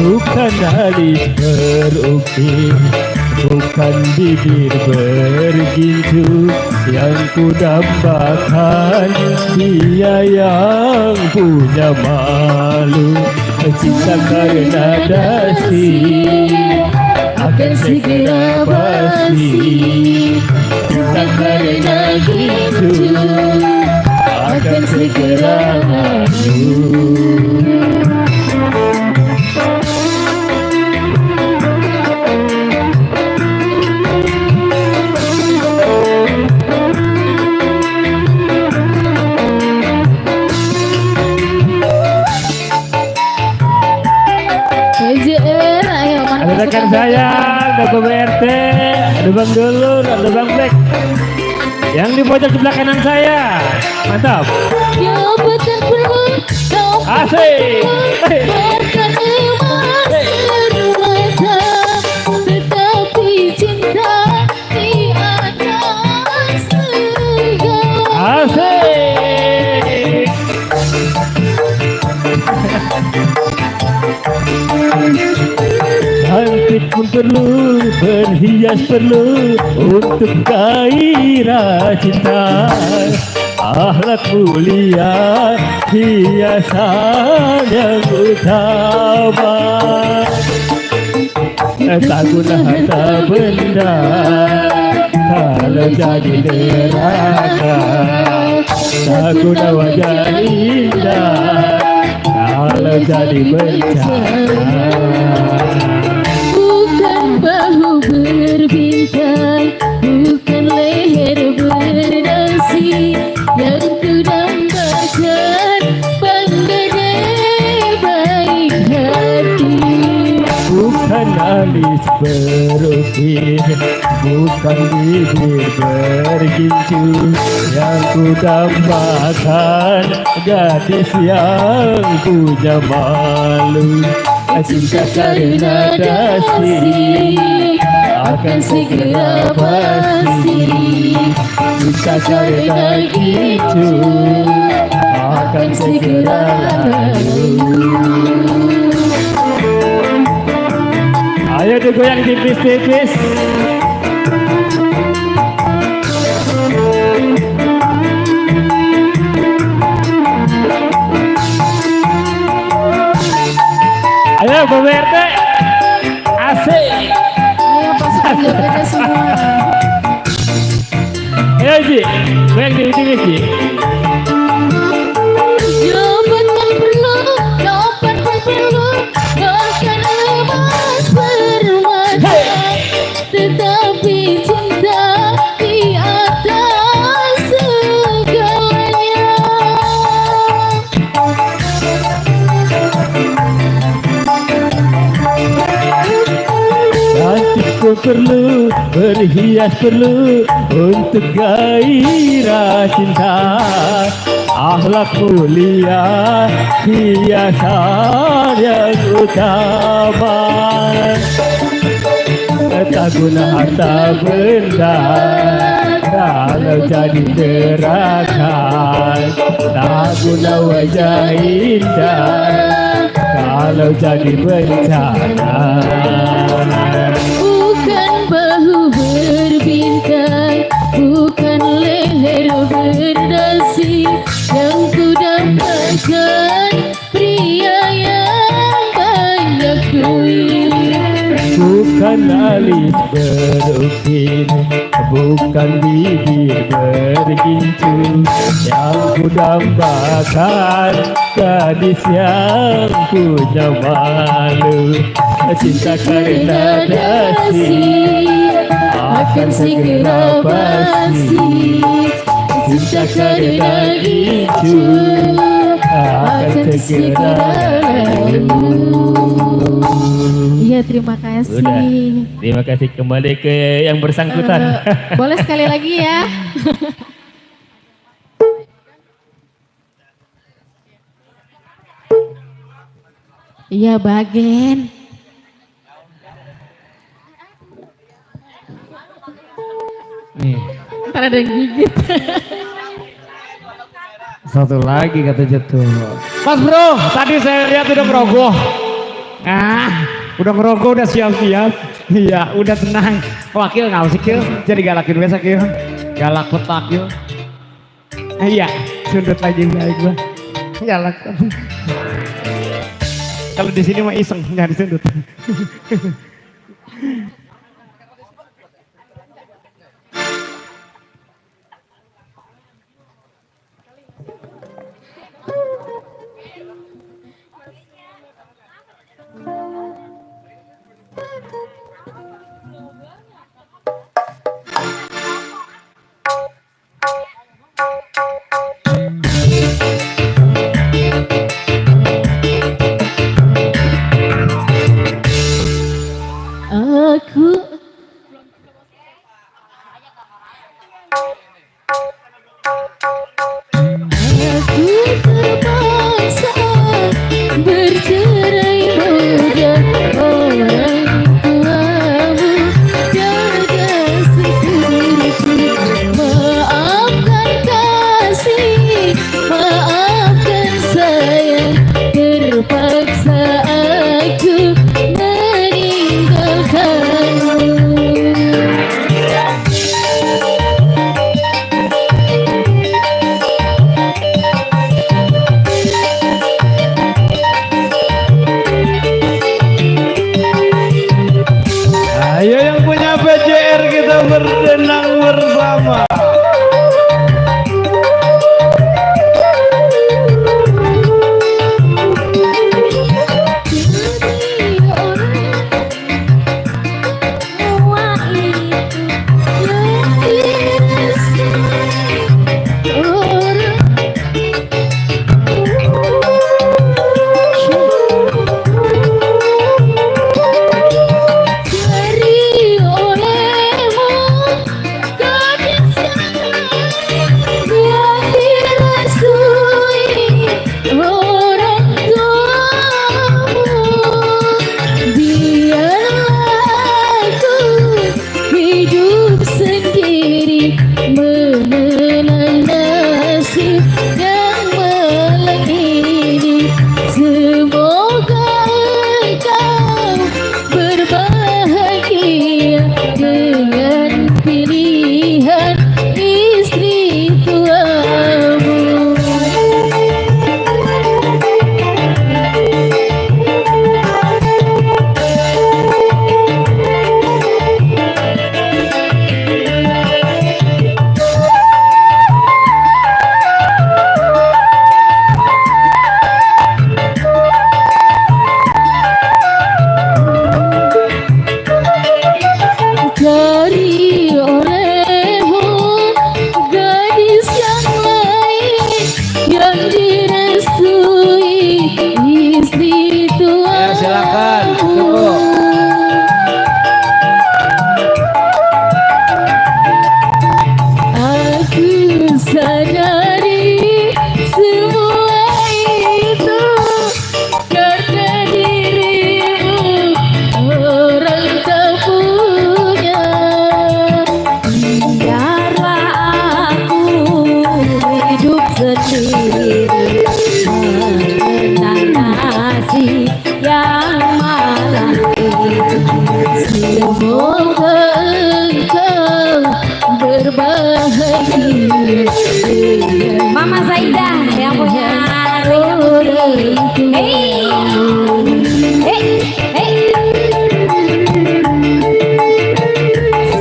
Bukan alis berukir, bukan bibir bergincu, yang ku dambakan dia yang punya malu. Cinta karena dasi akan segera basi, cinta karena gitu akan segera lalu. PJR, ayo Ada rekan saya, ada BRT, ada Bang Dulur, ada Bang Black. Yang di pojok sebelah kanan saya, mantap. Jabatan perlu, Asik. bukan emas bermata, tetapi cinta di atas segala. Asik. Cantik pun perlu, berhias perlu, untuk gairah cinta. Akhlak mulia, hiasan yang utama. Tak guna harta benda kalau jadi neraka. Tak guna wajah indah kalau jadi bencana. Bukan bahu berbintang, bukan leher berdasi, yang ku dambakan bangga baik hati. Bukan alis berukir, bukan bibir bergincu, yang ku dambakan gadis yang punya malu. Cinta karena dasi akan segera basi, cinta karena gitu akan segera lalu. Ayo digoyang tipis-tipis. Ayo BRT. Asik. Ayo pasukan JPT semua. Ayo Ji, goyang tipis-tipis Ji. Jabatan perlu, dompet pun perlu, bahkan emas bermata, tetapi cinta di atas segalanya. Cantik pun perlu, berhias perlu, untuk gairah cinta. Akhlak mulia, hiasan yang utama. Tak guna harta benda Kalau jadi gerakan tak guna wajah indah, kalau jadi bencana. Bukan bahu berbingkai, bukan leher berdasi, yang ku dapatkan pria yang banyak duit. Bukan alis berukir, bukan bibir bergincu, yang ku dambakan gadis yang punya malu. Cinta karena dasi akan segera basi, cinta karena rindu akan segera lalu. Iya, terima kasih. Udah. Terima kasih, kembali ke yang bersangkutan. Boleh sekali lagi ya. Iya, Bagen. Nih, Ntar ada yang gigit. satu lagi kata jatuh. Mas bro, tadi saya lihat udah ngerogoh. Udah ngerogoh, udah siap-siap. Iya, udah tenang. Wakil nggak usah kil, jadi galakin biasa kil. Galak petak kil. Iya, sundut lagi baik gua. Galak. Kalau di sini mah iseng, nyari sundut.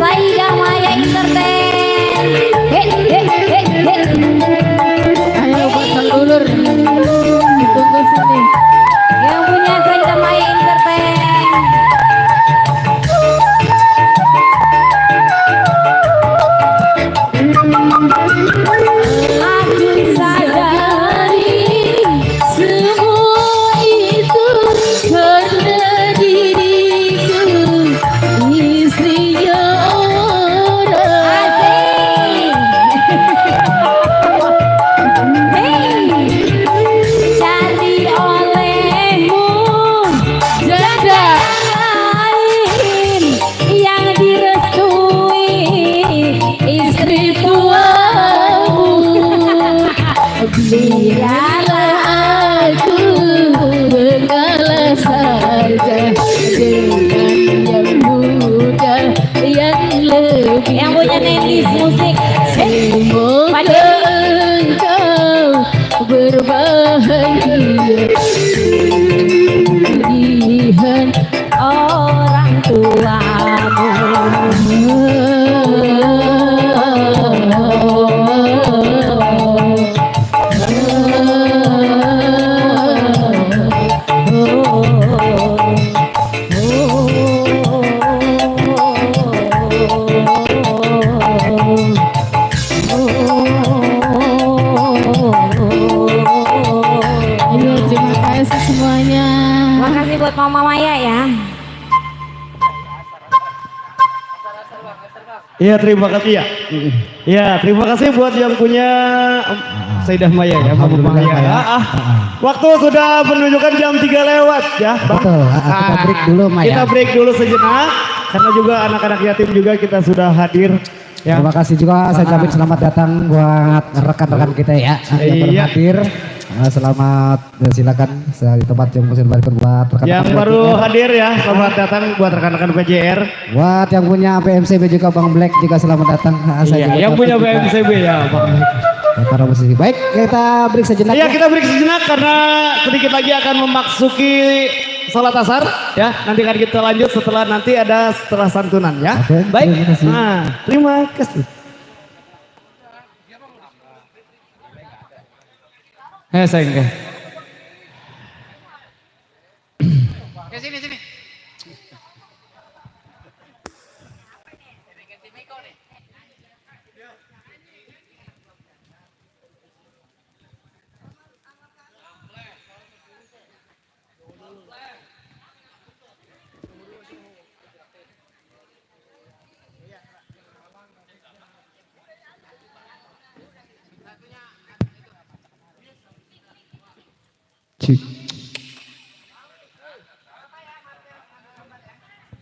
Saidah Maya Entertain. Ayo buat ulur. Ditunggu sini. Yang punya Saidah Maya Entertain. Aku sadari Semua itu karena diriku istrinya orang. Cari olehmu Janda lain yang direstui istri tuamu. biarlah aku mengalah saja dengan yang muda yang lebih Yang punya Netis Musik. semoga engkau berbahagia pilihan Orang Ayo, terima kasih semuanya. Makasih buat Mama Maya ya. Iya, terima kasih ya. Ya, terima kasih buat yang punya Saidah Maya ya, Mama Maya. Waktu sudah menunjukkan jam 3 lewat ya. Betul. Kita break dulu Maya. Kita break dulu sejenak karena juga anak-anak yatim juga kita sudah hadir. Ya. Terima kasih juga saya ucapin selamat datang buat rekan-rekan kita ya yang baru Iya. hadir. Selamat silakan saya di tempat yang bisa dibagikan buat rekan-rekan Yang baru PJR. hadir ya, selamat datang buat rekan-rekan PJR. Buat yang punya PMCB juga Bang Black juga selamat datang. Saya juga Yang punya ucapin juga BMCB ya, Bang. para musisi. Baik, kita break sejenak. Iya, ya. kita break sejenak karena sedikit lagi akan memasuki sholat asar ya. Nanti akan kita lanjut setelah santunan ya. Oke, Baik. terima kasih. Nah, terima kasih. Sayang.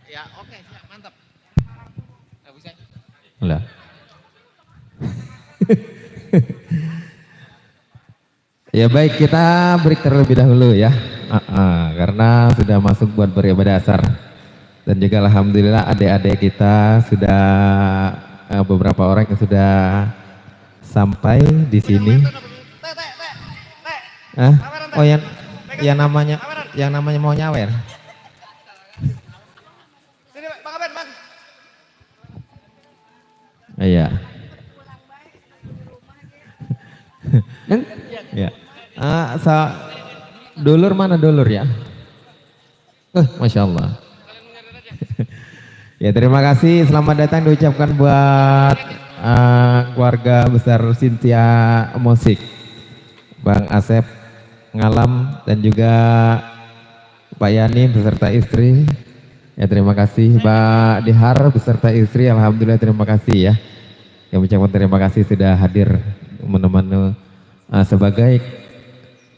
Ya, oke, siap, mantap. Lah. Ya baik, kita break terlebih dahulu ya. Karena sudah masuk buat beribadah asar. Dan juga alhamdulillah adik-adik kita sudah beberapa orang yang sudah sampai di sini. Oh yang namanya mau nyawer. Iya. Ya. Dulur mana dulur ya? Masya Allah. Ya terima kasih, selamat datang diucapkan buat keluarga besar Cynthia Musik, Bang Asep Ngalam dan juga Pak Yani beserta istri. Ya terima kasih Pak Dihar beserta istri, alhamdulillah terima kasih ya. Yang mengucapkan terima kasih sudah hadir menemani sebagai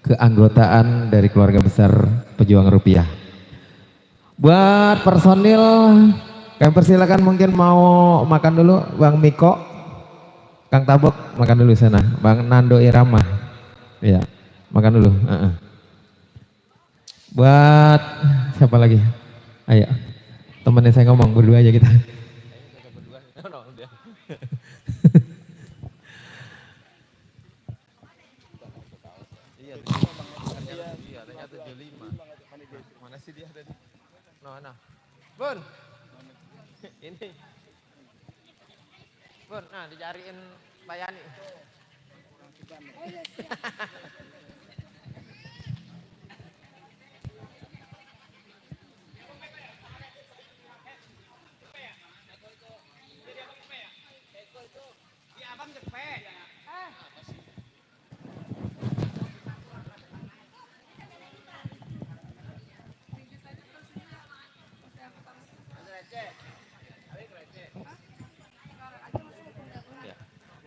keanggotaan dari keluarga besar Pejuang Rupiah. Buat personil kami persilakan mungkin mau makan dulu, Bang Miko, Kang Tabok makan dulu sana, Bang Nando Irama, ya makan dulu. Buat siapa lagi? Ayo, temennya saya ngomong berdua aja kita. si dia tadi. No. Bun. Ini. Bun, nah dicariin layani.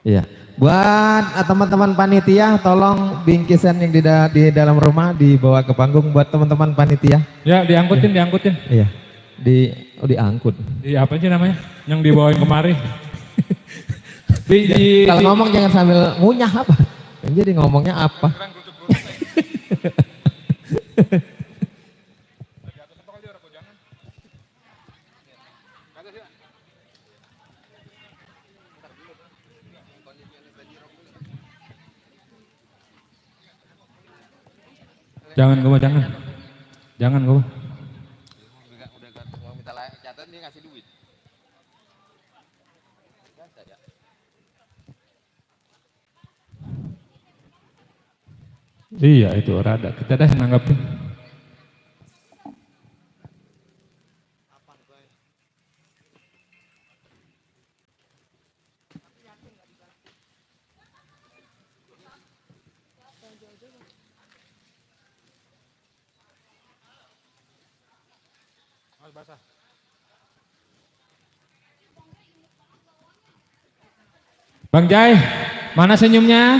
Iya. Buat teman-teman panitia, tolong bingkisan yang di dalam rumah dibawa ke panggung buat teman-teman panitia. Ya, diangkutin. Iya. Diangkut. Di apa sih namanya? Yang dibawain kemari. Kalau ngomong jangan sambil ngunyah apa. Jadi ngomongnya apa? Jangan gue, jangan gue. Udah mau minta catat dia ngasih duit. Iya itu rada, kita dah nanggapin. Bang Jai, mana senyumnya?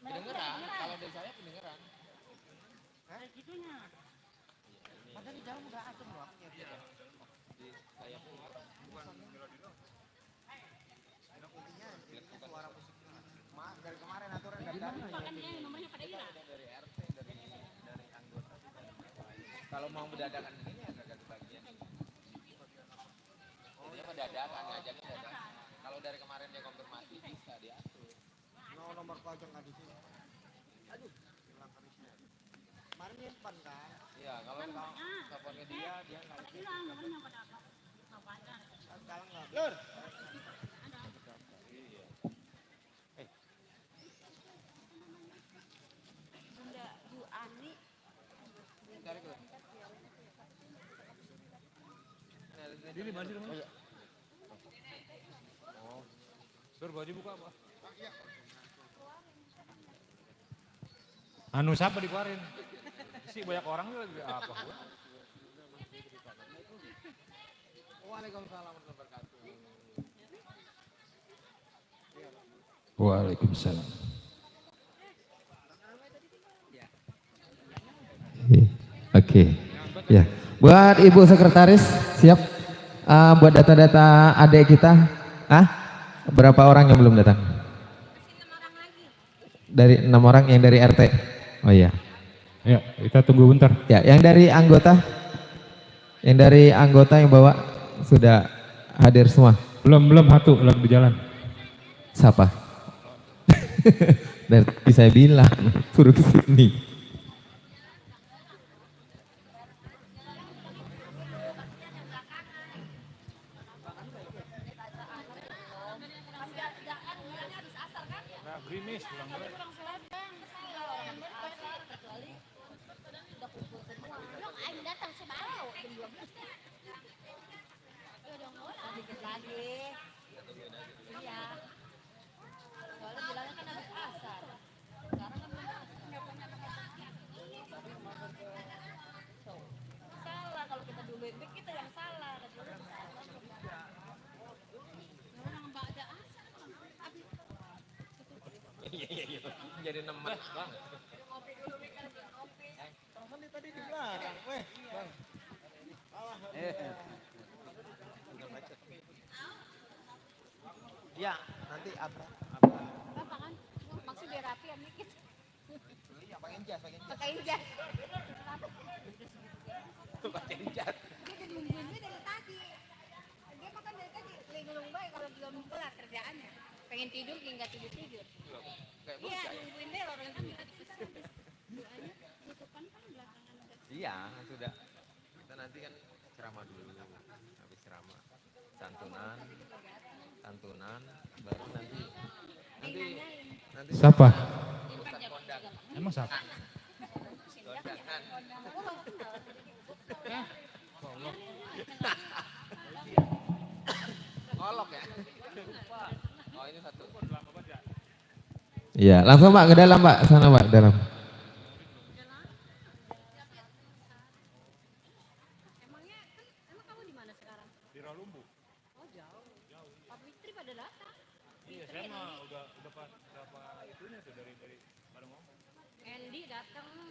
Kedengeran, kalau dari saya kedengeran. Padahal di dalam udah adem loh. Saya suara musik. Dari kemarin aturan dari RT, dari anggota. Kalau mau mendadakan begini agak kebagian. Dia mendadakan, ngajaknya dadakan. Kalau dari kemarin dia konfirmasi bisa diatur. Nomor pajak nggak di sini. Aduh, hilang karisnya. Kemarin nyimpan kan? Iya, kalau teleponnya dia nggak di sini. Sekarang nggak. Lur. Diri mana sih rumah? Oh, Sur, baju buka apa? Anu siapa dikeluarin? Si banyak orang lagi apa? Waalaikumsalam warahmatullahi wabarakatuh. Waalaikumsalam. Oke. Ya. Buat Ibu Sekretaris, siap? Buat data-data adik kita, berapa orang yang belum datang? Dari 6 orang yang dari RT. Oh iya. Ya, kita tunggu bentar. Ya, yang dari anggota yang bawa sudah hadir semua. Belum satu lagi di jalan. Siapa? Dari saya bilang suruh ke sini. Jadi nemen bang. Tadi dilarang, weh bang. Ya, nanti apa? Apa kan? Maksud biar rapi ya dikit. Iya, pakai jas. Pakai jas. pengen tidur nggak tidur. Iya, nungguin deh orang itu nggak dipesan. Doanya tutupan kan belakangan udah. Iya, sudah. Kita nanti kan ceramah dulu. Habis ceramah santunan, baru nanti Siapa? Ustaz Kondak. Emang siapa? Kondangan. Ngolok ya? Oh ini satu. Iya, langsung Pak ke dalam Pak, sana Pak, dalam. Emang kamu di mana sekarang? Di Rawalumbu. Oh jauh. Pak Fitri pada datang. Iya, saya mah udah itunya tuh dari pada ngomong. Andy datang.